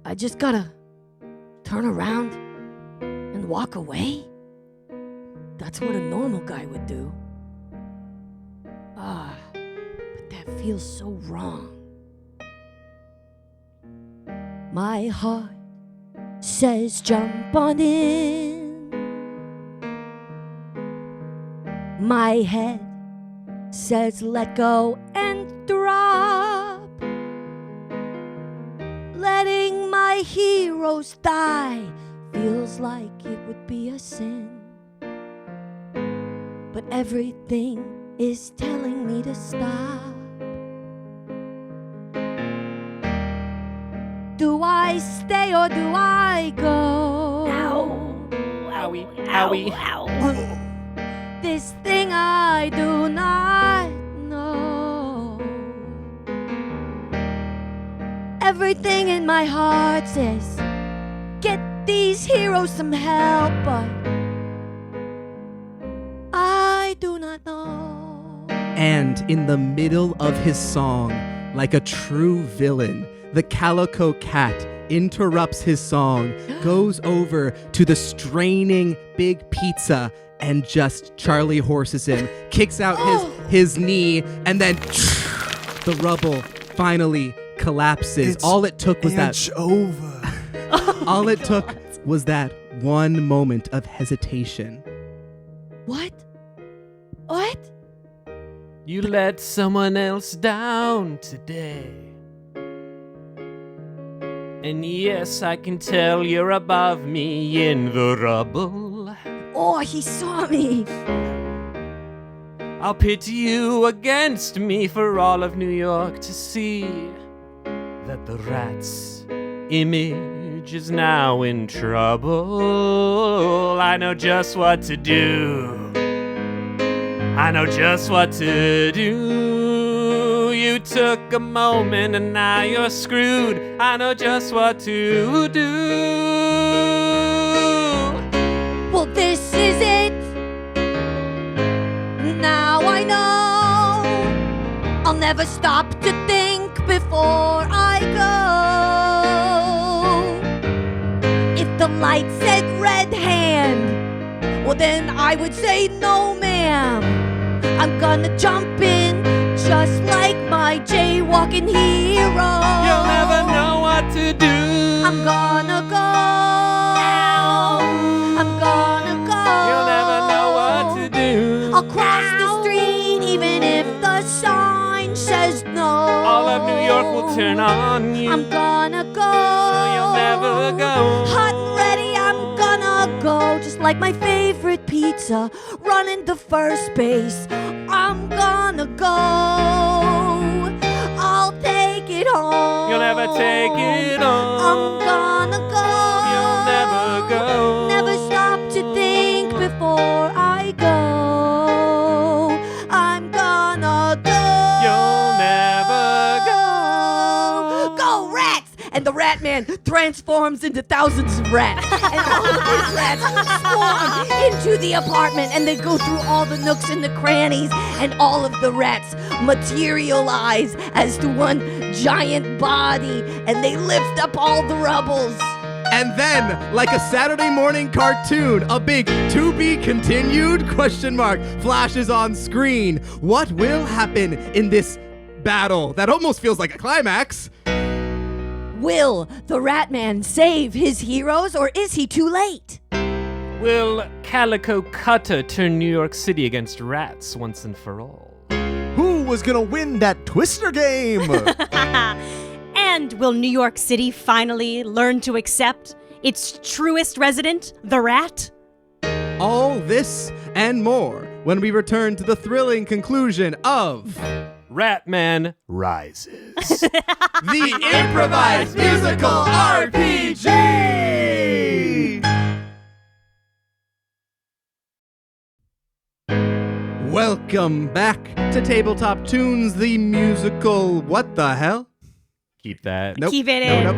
S4: I just gotta turn around and walk away. That's what a normal guy would do. But that feels so wrong. My heart says jump on in. My head says let go and drop. Letting my heroes die feels like it would be a sin. But everything is telling me to stop. Do I stay or do I go?
S5: Ow.
S2: Owie,
S5: Ow,
S2: owie.
S5: ow.
S4: This thing I do not know. Everything in my heart says, get these heroes some help, but I do not know.
S1: And in the middle of his song, like a true villain, the Calico Cat interrupts his song, goes over to the straining Big Pizza, and just Charlie horses him, kicks out his knee, and then the rubble finally collapses.
S3: It's
S1: All it took was
S3: over.
S1: all it took was that one moment of hesitation.
S4: What? What?
S2: You let someone else down today. And yes, I can tell you're above me in the rubble.
S4: Oh, he saw me.
S2: I'll pit you against me for all of New York to see that the rat's image is now in trouble. I know just what to do. I know just what to do. You took a moment and now you're screwed. I know just what to do.
S4: Well, this is it. Now I know. I'll never stop to think before I go. If the light said red hand, well then I would say no, ma'am. I'm gonna jump in just like my jaywalking hero.
S2: You'll never know what to do.
S4: I'm gonna go. I'm gonna go.
S2: You'll never know what to do.
S4: I'll cross the street even if the sign says no.
S2: All of New York will turn on you.
S4: I'm gonna go.
S2: You'll never go.
S4: Hot and ready, I'm gonna go. Just like my favorite pizza, running to first base. I'm gonna go. I'll take it home.
S2: You'll never take it on.
S4: I'm gonna go.
S2: You'll never go.
S4: Never stop to think before I go. I'm gonna go.
S2: You'll never go.
S4: Go, rats! And the rat man transforms into thousands of rats. And all of his rats swarm into the apartment, and they go through all the nooks and the crannies, and all of the rats materialize as to one giant body, and they lift up all the rubbles.
S1: And then, like a Saturday morning cartoon, a big "to be continued?" question mark flashes on screen. What will happen in this battle that almost feels like a climax?
S4: Will the Rat Man save his heroes, or is he too late?
S2: Will Calico Cutter turn New York City against rats once and for all?
S3: Who was gonna win that Twister game?
S5: And will New York City finally learn to accept its truest resident, the rat?
S1: All this and more when we return to the thrilling conclusion of
S2: Ratman Rises.
S1: the improvised musical RPG. Welcome back to Tabletop Tunes, the musical. What the hell?
S2: Keep that.
S1: Nope.
S5: Keep it
S1: No,
S5: in.
S1: nope.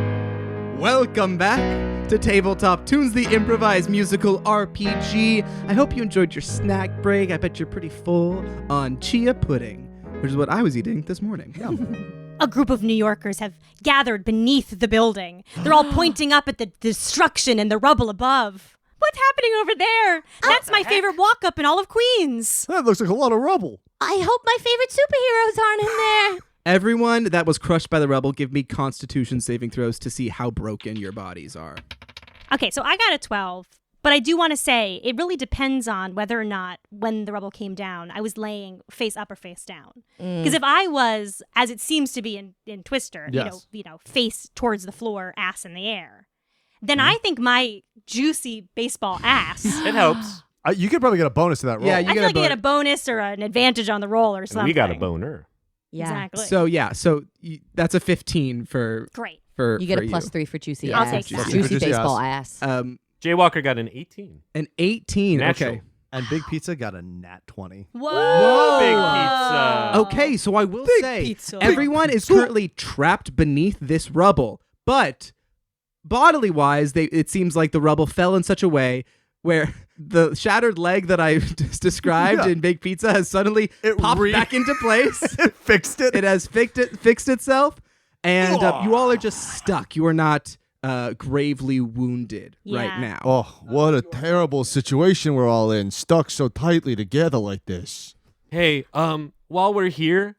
S1: Welcome back to Tabletop Tunes, the improvised musical RPG. I hope you enjoyed your snack break. I bet you're pretty full on chia pudding, which is what I was eating this morning.
S5: A group of New Yorkers have gathered beneath the building. They're all pointing up at the destruction and the rubble above. What's happening over there? That's my favorite walk up in all of Queens.
S3: That looks like a lot of rubble.
S4: I hope my favorite superheroes aren't in there.
S1: Everyone that was crushed by the rubble, give me Constitution saving throws to see how broken your bodies are.
S5: Okay, so I got a 12, but I do want to say it really depends on whether or not when the rubble came down, I was laying face up or face down. Because if I was, as it seems to be in Twister,
S3: Yes.
S5: you know, face towards the floor, ass in the air, then I think my juicy baseball ass.
S2: It helps.
S3: You could probably get a bonus to that roll.
S1: Yeah,
S5: I
S1: you
S5: feel
S1: get a
S5: like I get a bonus or an advantage on the roll or something.
S2: We got a boner.
S4: Yeah.
S5: Exactly.
S1: So that's a 15 for
S5: Great.
S1: for
S4: You get
S1: for
S4: a +3 for juicy
S1: Yeah,
S5: I'll
S4: ass.
S5: take that.
S4: Juicy
S3: Juicy
S4: baseball
S3: ass.
S4: ass.
S2: Jaywalker got an 18.
S1: An 18.
S2: Natural.
S1: Okay.
S3: And Big Pizza got a nat 20.
S5: Whoa.
S2: Big pizza.
S1: Okay, so I will say
S5: pizza.
S1: everyone is currently trapped beneath this rubble, but bodily wise, it seems like the rubble fell in such a way where the shattered leg that I just described
S3: Yeah.
S1: in Big Pizza has suddenly
S3: It
S1: popped back into place.
S3: It fixed it.
S1: It has fixed itself, and you all are just stuck. You are not gravely wounded right
S5: Yeah.
S1: now.
S3: Oh, what a terrible situation we're all in, stuck so tightly together like this.
S2: Hey, while we're here,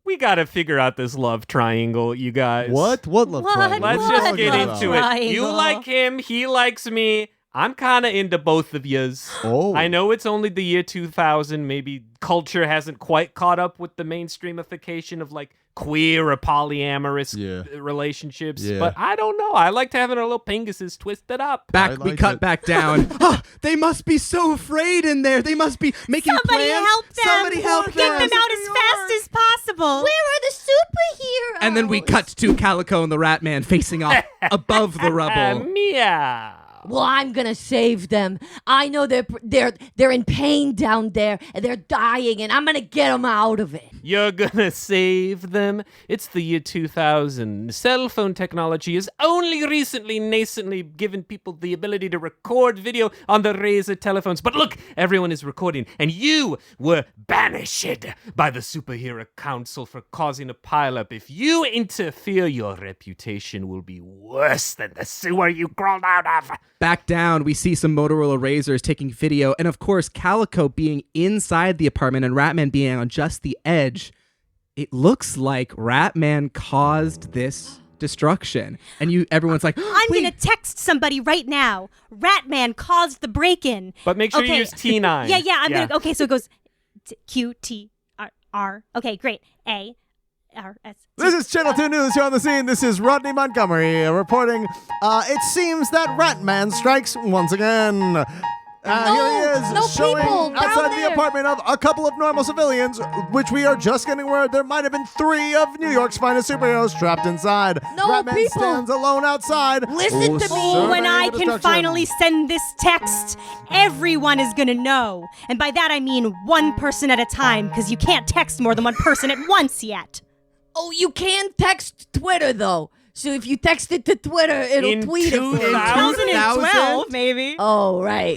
S2: we gotta figure out this love triangle, you guys.
S3: What? What love
S5: What?
S3: triangle?
S2: Let's
S3: What
S2: just
S3: are you
S2: get
S3: talking
S2: into
S3: about?
S2: it. You
S5: Triangle.
S2: like him, he likes me. I'm kind of into both of yous.
S3: Oh.
S2: I know it's only the year 2000. Maybe culture hasn't quite caught up with the mainstreamification of like queer or polyamorous relationships.
S3: Yeah.
S2: But I don't know. I like to have our little pinguses twisted up.
S1: Back,
S3: I
S1: we
S3: like
S1: cut
S3: it.
S1: back down. Oh, they must be so afraid in there. They must be making
S5: Somebody
S1: plans.
S5: help them.
S1: Somebody help
S5: Get
S1: them.
S5: them out as fast as possible.
S4: Where are the superheroes?
S1: And then we cut to Calico and the Rat Man facing off above the rubble.
S2: Meow.
S4: Well, I'm gonna save them. I know they're in pain down there and they're dying, and I'm gonna get them out of it.
S2: You're gonna save them? It's the year 2000. Cell phone technology has only recently nascently given people the ability to record video on the Razor telephones. But look, everyone is recording, and you were banished by the Superhero Council for causing a pileup. If you interfere, your reputation will be worse than the sewer you crawled out of.
S1: Back down, we see some Motorola Razors taking video, and of course, Calico being inside the apartment and Ratman being on just the edge. It looks like Ratman caused this destruction, and everyone's like,
S5: I'm
S1: "Wait."
S5: gonna text somebody right now. Ratman caused the break-in.
S2: But make sure you
S5: Okay.
S2: use T9.
S5: Yeah, I'm gonna. Okay, so it goes Q T R. Okay, great. A R S.
S3: This is Channel 2 News here on the scene. This is Rodney Montgomery reporting. It seems that Ratman strikes once again. Here he is,
S4: no
S3: showing
S4: people down
S3: outside the
S4: there.
S3: apartment of a couple of normal civilians, which we are just getting word there might have been 3 of New York's finest superheroes trapped inside.
S4: No
S3: Ratman
S4: people.
S3: stands alone outside.
S4: Listen to me.
S3: surveying
S5: When I
S3: the
S5: can
S3: destruction.
S5: finally send this text, everyone is gonna know. And by that I mean one person at a time, because you can't text more than one person at once yet.
S4: Oh, you can text Twitter though. So if you text it to Twitter, it'll
S2: In
S4: tweet it for you.
S2: 2000?
S5: maybe.
S4: Oh, right.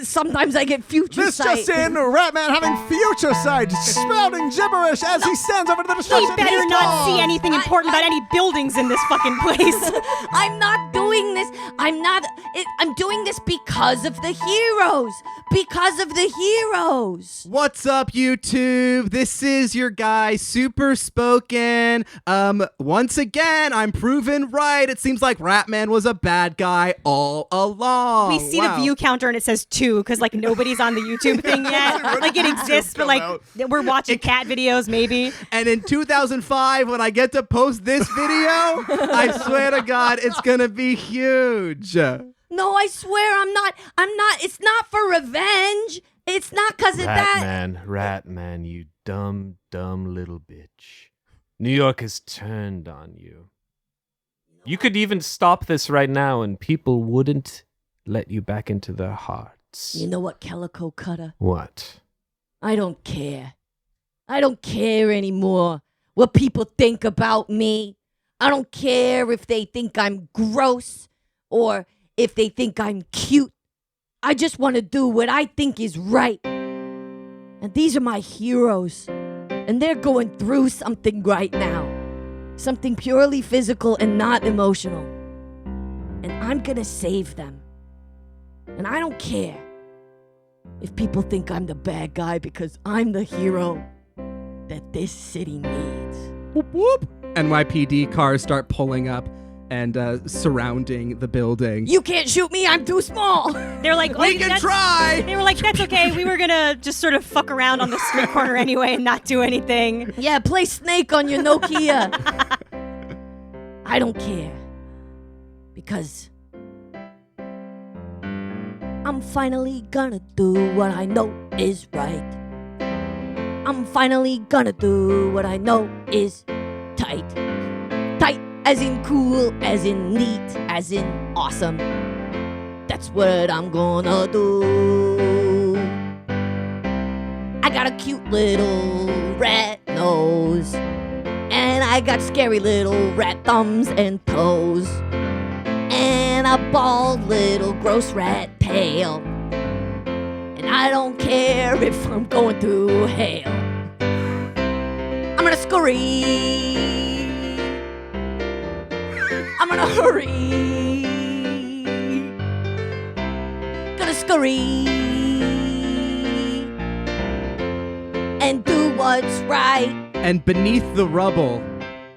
S4: Sometimes I get future
S3: This
S4: sight.
S3: just in, Ratman having future sight, spouting gibberish as he stands over the
S5: He
S3: destruction.
S5: better
S3: He's
S5: not
S3: gone.
S5: see anything important about any buildings in this fucking place.
S4: I'm not doing doing this. I'm doing this because of the heroes. Because of the heroes.
S1: What's up, YouTube? This is your guy, Super Spoken. Once again, I'm proven right. It seems like Ratman was a bad guy all along.
S5: We see the view counter and it says 2 because like nobody's on the YouTube thing yet. Like it exists, but like we're watching cat videos maybe.
S1: And in 2005, when I get to post this video, I swear to God, it's gonna be huge.
S4: No, I swear I'm not. It's not for revenge. It's not because of that.
S2: Ratman, you dumb little bitch. New York has turned on you. You could even stop this right now and people wouldn't let you back into their hearts.
S4: You know what, Calico Cutter?
S2: What?
S4: I don't care. I don't care anymore what people think about me. I don't care if they think I'm gross or if they think I'm cute. I just want to do what I think is right. And these are my heroes. And they're going through something right now. Something purely physical and not emotional. And I'm gonna save them. And I don't care if people think I'm the bad guy because I'm the hero that this city needs.
S1: Whoop, whoop. NYPD cars start pulling up and surrounding the building.
S4: You can't shoot me, I'm too small.
S5: They're like,
S1: We can try!
S5: They were like, that's okay. We were gonna just sort of fuck around on the street corner anyway and not do anything.
S4: Yeah, play Snake on your Nokia. I don't care. Because I'm finally gonna do what I know is right. I'm finally gonna do what I know is tight. Tight as in cool, as in neat, as in awesome. That's what I'm gonna do. I got a cute little rat nose. And I got scary little rat thumbs and toes. And a bald little gross rat tail. And I don't care if I'm going through hell. I'm gonna scurry. I'm gonna hurry. Gonna scurry. And do what's right.
S1: And beneath the rubble,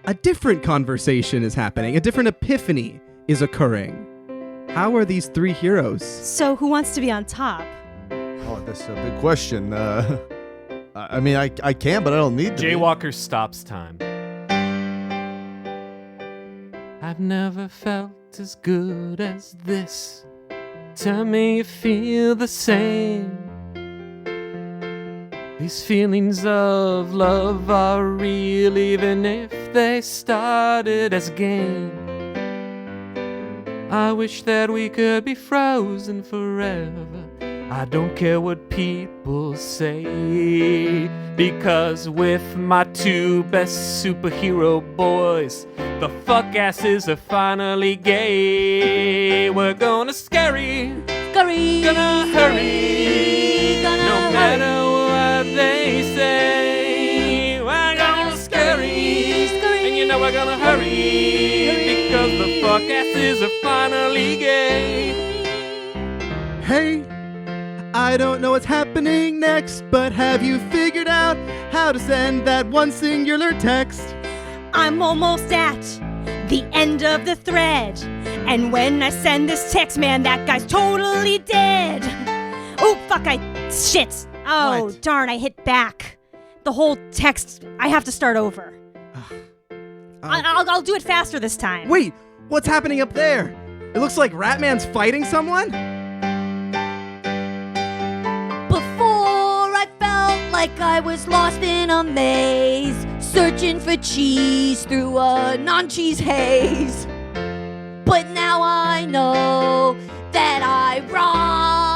S1: a different conversation is happening. A different epiphany is occurring. How are these three heroes?
S5: So who wants to be on top?
S3: Oh, that's a big question. I mean, I can, but I don't need to.
S2: Jaywalker stops time. I've never felt as good as this. Tell me you feel the same. These feelings of love are real, even if they started as a game. I wish that we could be frozen forever. I don't care what people say, because with my two best superhero boys, the fuck asses are finally gay. We're gonna scurry,
S4: Scurry.
S2: gonna hurry,
S4: Gonna
S2: no matter what they say. We're gonna scurry, and you know we're gonna hurry, because the fuck asses are finally gay.
S1: Hey, I don't know what's happening next, but have you figured out how to send that one singular text?
S5: I'm almost at the end of the thread. And when I send this text, man, that guy's totally dead. Oh, fuck, shit. Oh,
S1: What?
S5: darn, I hit back. The whole text, I have to start over. I'll do it faster this time.
S1: Wait, what's happening up there? It looks like Ratman's fighting someone?
S4: Before I felt like I was lost in a maze, searching for cheese through a non-cheese haze. But now I know that I rock.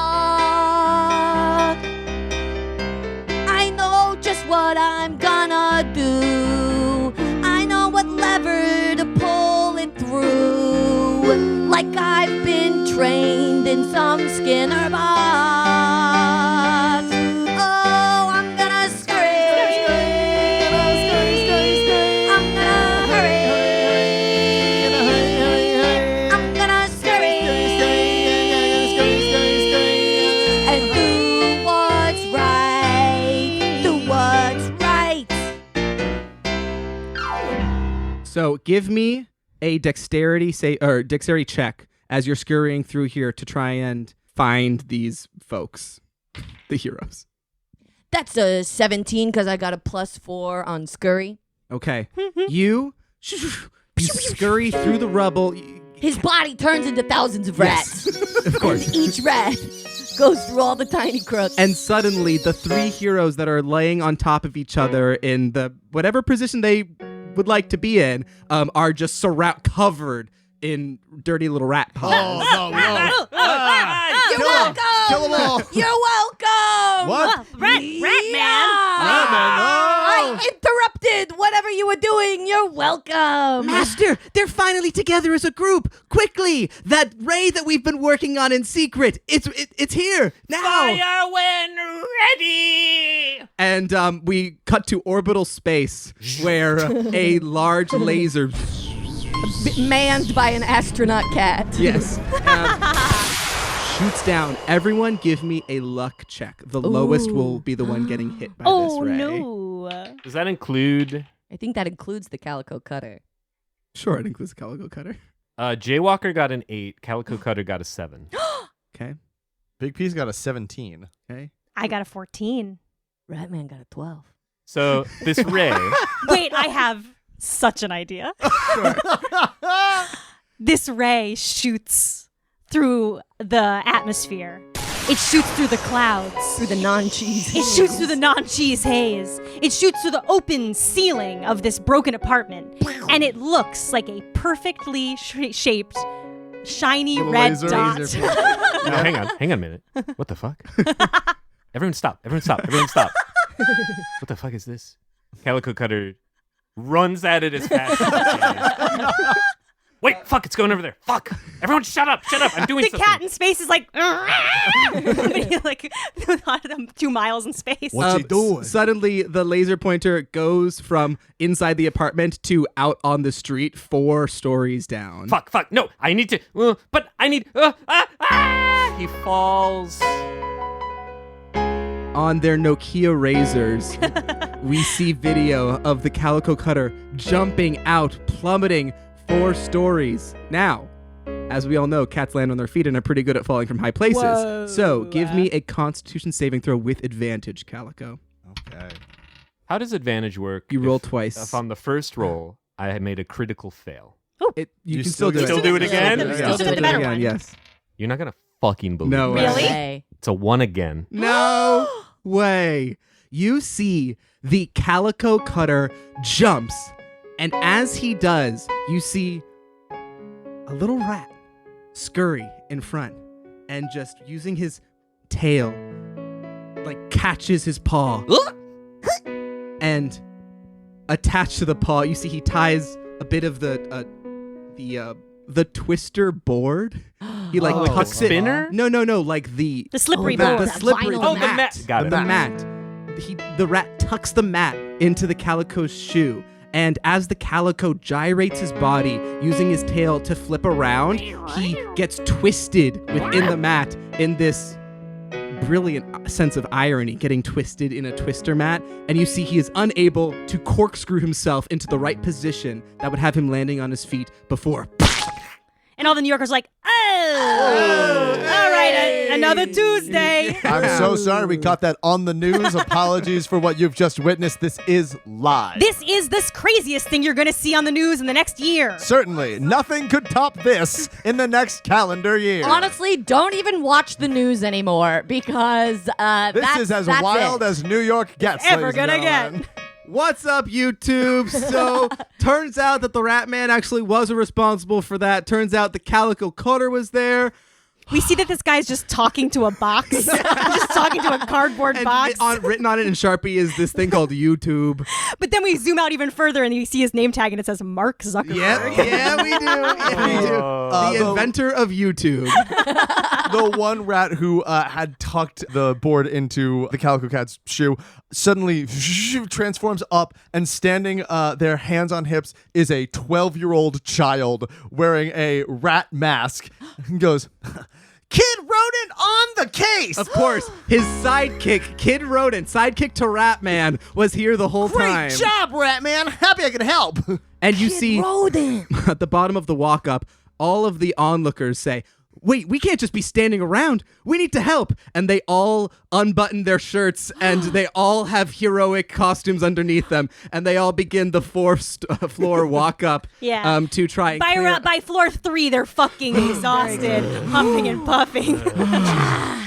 S4: I know just what I'm gonna do. I know what lever to pull it through. Like I've been trained in some Skinner box. Oh, I'm gonna scurry. I'm gonna hurry. I'm gonna
S1: So give me a dexterity check as you're scurrying through here to try and find these folks, the heroes.
S4: That's a 17 because I got a +4 on Scurry.
S1: Okay. You scurry through the rubble.
S4: His body turns into thousands of rats.
S1: Of course.
S4: Each rat goes through all the tiny crooks.
S1: And suddenly, the three heroes that are laying on top of each other in the whatever position they would like to be in are just covered in dirty little rat piles.
S3: Oh, no.
S4: You're welcome.
S3: Kill them all.
S4: You're welcome.
S3: What?
S5: Rat man.
S3: Rat man, no.
S4: I interrupted whatever you were doing. You're welcome.
S6: Master, they're finally together as a group. Quickly, that ray that we've been working on in secret. It's here now.
S2: Fire when ready.
S1: And we cut to orbital space where a large laser.
S4: Manned by an astronaut cat.
S1: Yes. Shoots down. Everyone give me a luck check. The lowest will be the one getting hit by this ray.
S5: No.
S2: Does that include?
S4: I think that includes the Calico Cutter.
S1: Sure, it includes a Calico Cutter.
S2: Jaywalker got an 8. Calico Cutter got a 7.
S1: Okay.
S3: Big P's got a 17.
S1: Okay.
S5: I got a 14.
S4: Ratman got a 12.
S2: So this ray.
S5: Wait, I have such an idea. This ray shoots through the atmosphere. It shoots through the clouds.
S4: Through the non-cheese.
S5: It shoots through the non-cheese haze. It shoots through the open ceiling of this broken apartment. And it looks like a perfectly shaped, shiny
S3: Little
S5: red
S3: laser.
S5: dot.
S3: Laser.
S2: No, hang on a minute. What the fuck? Everyone stop. What the fuck is this? Calico Cutter runs at it as fast as he can. Wait, fuck, it's going over there. Fuck. Everyone shut up. I'm doing
S5: The
S2: something.
S5: cat in space is like, like 2 miles in space.
S3: What's he doing?
S1: Suddenly, the laser pointer goes from inside the apartment to out on the street 4 stories down.
S2: Fuck. No, I need to. But I need. He falls.
S1: On their Nokia razors, we see video of the Calico Cutter jumping out, plummeting 4 stories. Now, as we all know, cats land on their feet and are pretty good at falling from high places.
S5: Whoa.
S1: So, give me a Constitution saving throw with advantage, Calico.
S3: Okay.
S2: How does advantage work?
S1: You roll
S2: if
S1: twice.
S2: on the first roll, I had made a critical fail.
S1: You
S3: You
S1: can
S3: still
S1: still do it.
S2: Still do it again?
S5: Still do it the better one.
S1: Yes.
S2: You're not gonna fucking believe
S1: No
S2: it.
S1: way.
S5: Really?
S4: Hey.
S2: It's a 1 again.
S1: No way. You see the Calico Cutter jumps, and as he does, you see a little rat scurry in front and just using his tail, like catches his paw. And attached to the paw, you see he ties a bit of the twister board. He like
S2: Oh,
S1: tucks
S2: the
S1: it.
S2: spinner?
S1: No, like the
S5: slippery
S3: mat.
S5: board.
S1: the slippery
S4: vinyl
S2: Oh, the mat. Got
S1: the
S2: it.
S1: mat. The rat tucks the mat into the Calico's shoe, and as the Calico gyrates his body using his tail to flip around, he gets twisted within the mat in this brilliant sense of irony, getting twisted in a twister mat, and you see he is unable to corkscrew himself into the right position that would have him landing on his feet before.
S5: And all the New Yorkers are like, oh, all right, another Tuesday.
S3: I'm so sorry we caught that on the news. Apologies for what you've just witnessed. This is live.
S5: This is the craziest thing you're going to see on the news in the next year.
S3: Certainly, nothing could top this in the next calendar year.
S4: Honestly, don't even watch the news anymore because
S3: This is as wild as New York gets.
S5: Ever
S3: ladies and
S5: gonna get.
S3: gentlemen.
S1: What's up, YouTube? So, turns out that the Rat Man actually was responsible for that. Turns out the Calico Cutter was there.
S5: We see that this guy's just talking to a box. Just talking to a cardboard
S1: And
S5: box.
S1: written on it in Sharpie is this thing called YouTube.
S5: But then we zoom out even further and you see his name tag and it says Mark Zuckerberg.
S1: Yeah, we do. Yeah, we do. The
S3: the-
S1: inventor of YouTube.
S3: The one rat who had tucked the board into the Calico Cat's shoe suddenly transforms up, and standing their hands on hips is a 12-year-old child wearing a rat mask and goes, "Kid Rodent on the case!"
S1: Of course, his sidekick, Kid Rodent, sidekick to Rat Man, was here the whole time.
S3: Great job, Rat Man. Happy I could help.
S1: And you
S4: Kid
S1: see
S4: Rodent.
S1: at the bottom of the walk-up, all of the onlookers say, wait, we can't just be standing around. We need to help. And they all unbutton their shirts and they all have heroic costumes underneath them. And they all begin the fourth floor walk up
S5: Yeah.
S1: to try and clear.
S5: By floor 3, they're fucking exhausted, huffing and puffing.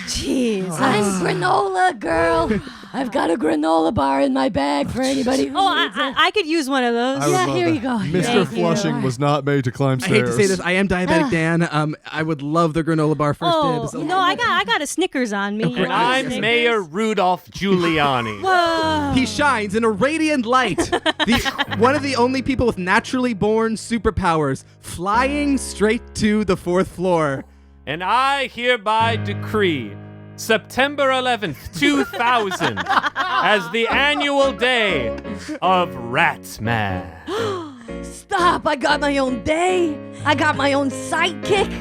S5: Jeez.
S4: I'm granola girl. I've got a granola bar in my bag for anybody who
S5: Oh,
S4: needs it.
S5: I could use one of those.
S3: I would
S4: Yeah,
S3: love
S4: here
S3: that.
S4: you go.
S3: Mr.
S5: Thank you.
S3: Flushing was not made to climb
S1: I
S3: stairs.
S1: hate to say this. I am diabetic Dan. I would love the granola bar first
S5: Oh,
S1: dibs.
S5: no, I got a Snickers on me. You
S2: And
S5: want
S2: I'm
S5: Snickers?
S2: Mayor Rudolph Giuliani.
S5: Whoa.
S1: He shines in a radiant light. One of the only people with naturally born superpowers, flying straight to the fourth floor.
S2: And I hereby decree September 11th, 2000 as the annual day of Ratman.
S4: Stop! I got my own day. I got my own sidekick.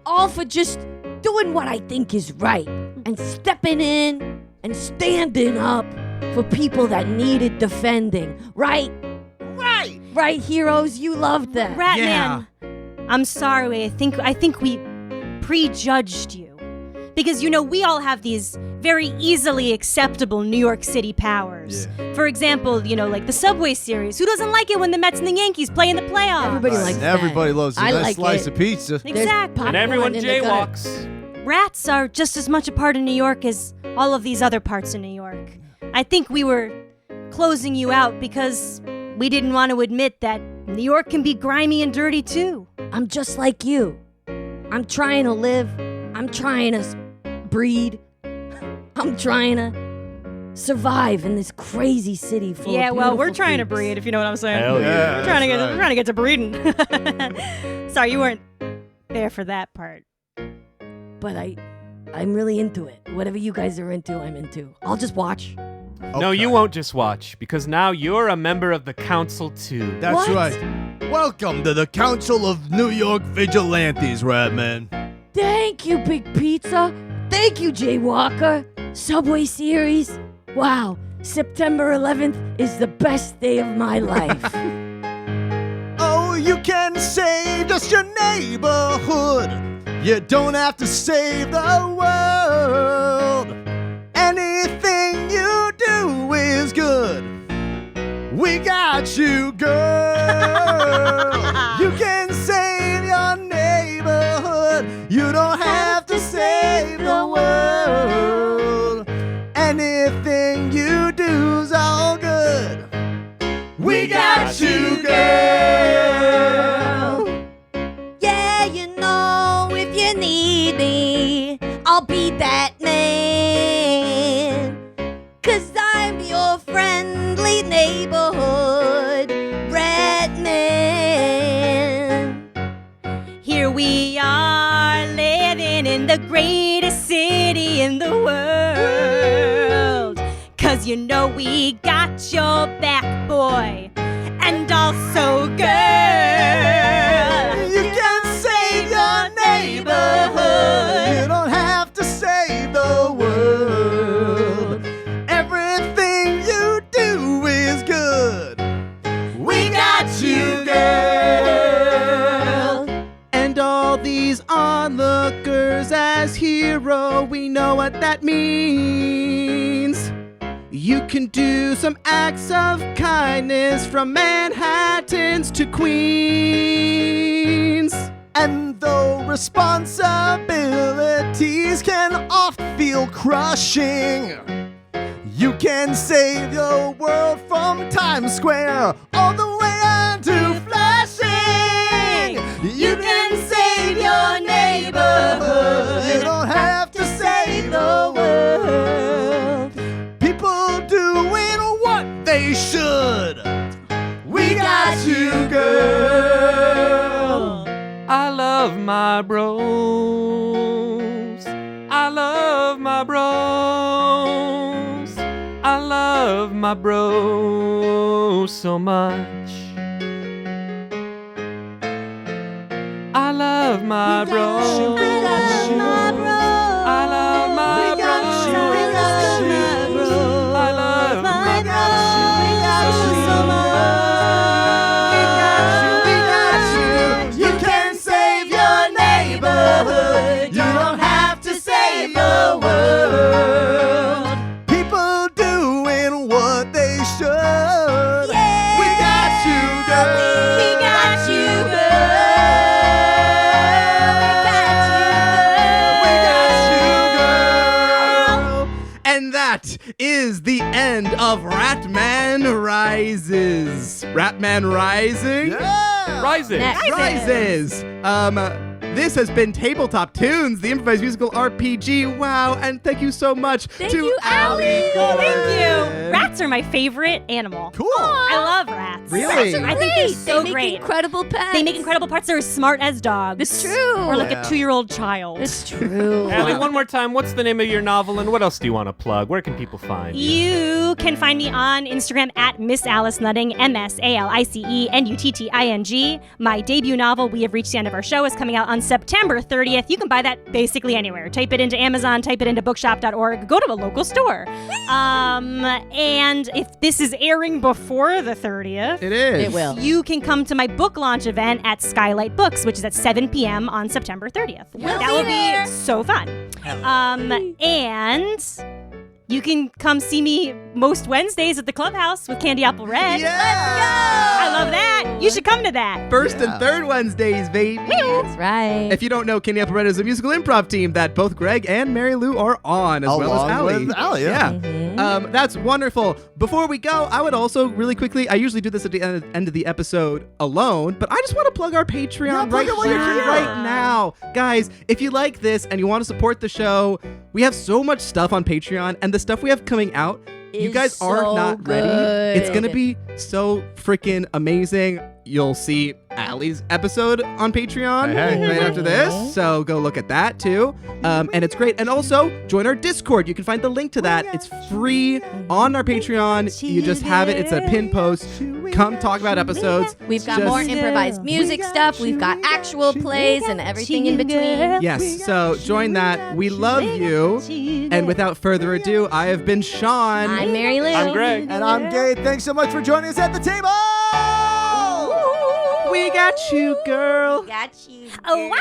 S4: All for just doing what I think is right and stepping in and standing up for people that needed defending. Right? Right, heroes. You loved that.
S5: Ratman, I'm sorry. I think we prejudged you. Because, we all have these very easily acceptable New York City powers.
S3: Yeah.
S5: For example, like the Subway series. Who doesn't like it when the Mets and the Yankees play in the playoffs?
S4: Everybody
S3: Right,
S4: likes
S3: and
S4: that.
S3: everybody loves a
S4: I
S3: nice
S4: like
S3: slice
S4: it.
S3: of pizza.
S4: There's
S5: Exactly.
S4: popcorn
S2: And everyone
S4: in the gutter.
S2: jaywalks.
S5: Rats are just as much a part of New York as all of these other parts of New York. I think we were closing you out because we didn't want to admit that New York can be grimy and dirty too.
S4: I'm just like you. I'm trying to live. I'm trying to breed. I'm trying to survive in this crazy city full of
S5: we're
S4: beautiful
S5: trying to
S4: peeps.
S5: breed, if you know what I'm saying.
S2: Hell yeah.
S5: We're trying to
S3: that's right.
S5: get to breeding. Sorry, you weren't there for that part.
S4: But I'm really into it. Whatever you guys are into, I'm into. I'll just watch.
S2: No,
S3: Okay.
S2: you won't just watch, because now you're a member of the council too.
S3: That's
S4: What?
S3: right. Welcome to the Council of New York Vigilantes, Ratman.
S4: Thank you, Big Pizza. Thank you, Jaywalker. Subway series. Wow, September 11th is the best day of my life.
S3: Oh, you can save just your neighborhood. You don't have to save the world. Anything you do is good. We got you, girl. You can save your neighborhood. You don't have to save the world. Anything you do's all good. We got you, girl.
S4: Yeah, if you need me, I'll be that man. 'Cause I'm your friendly neighborhood rat man.
S5: Here we are living in the greatest city in the world. 'Cause we got your back, boy, and also girl.
S3: You can save your neighborhood. You don't have to save the world. Everything you do is good. We got you, girl.
S1: And all these onlookers as hero, we know what that means. You can do some acts of kindness from Manhattans to Queens.
S3: And though responsibilities can oft feel crushing, you can save your world from Times Square all the way on to Flushing. You can save your neighborhood. You don't have to save the world. People doing what they should. We got you, girl.
S2: I love my bros. I love my bros. I love my bros so much. I love my bros. I love my bros. I love my bros so much.
S1: of Ratman Rises. Ratman Rising?
S3: Yeah.
S2: Rising.
S4: Next.
S1: Rises. This has been Tabletop Tunes, the improvised musical RPG. Wow, and thank you so much
S4: Thank
S1: to
S4: you, Allie.
S5: Thank
S1: Gordon.
S5: you. Rats are my favorite animal.
S3: Cool.
S5: I love rats.
S1: Really?
S5: I think they're so
S4: they make
S5: great.
S4: incredible pets.
S5: They make incredible parts. They're as smart as dogs.
S4: It's true.
S5: Or like
S3: Yeah.
S5: a 2-year-old child.
S4: It's true.
S2: Allie, one more time, what's the name of your novel and what else do you want to plug? Where can people find you?
S5: You can find me on Instagram at Miss Alice Nutting, MSALICENUTTING. My debut novel, We Have Reached the End of Our Show, is coming out on September 30th. You can buy that basically anywhere. Type it into Amazon, type it into bookshop.org, go to a local store. And if this is airing before the 30th,
S1: It is.
S4: It will.
S5: you can come to my book launch event at Skylight Books, which is at 7 p.m. on September 30th. That will be so fun. And you can come see me most Wednesdays at the Clubhouse with Candy Apple Red. I love that. You should come to that.
S1: First and third Wednesdays, baby.
S4: That's right.
S1: If you don't know, Candy Apple Red is a musical improv team that both Greg and Mary Lou are on, as well as
S3: Along
S1: Allie.
S3: with Allie, yeah.
S1: That's wonderful. Before we go, I would also really quickly, I usually do this at the end of the episode alone, but I just want to plug our Patreon
S3: plug it while you're here.
S1: right now. Guys, if you like this and you want to support the show, we have so much stuff on Patreon, and the stuff we have coming out, you
S4: Is
S1: guys are
S4: so
S1: not ready. It's
S4: good.
S1: going to be so freaking amazing. You'll see Allie's episode on Patreon
S3: Hey.
S1: right after this, so go look at that too. And it's great. And also join our Discord. You can find the link to that. It's free on our Patreon. You just have it. It's a pin post. Come talk about episodes.
S4: We've got
S1: Just-
S4: more improvised music stuff. We've got actual plays and everything in between.
S1: Yes, so join that. We love you. And without further ado, I have been Sean.
S4: I'm Mary Lou.
S2: I'm Greg.
S3: And I'm Gabe. Thanks so much for joining us at the table.
S1: We got you, girl.
S4: Got you.
S5: Oh, wow!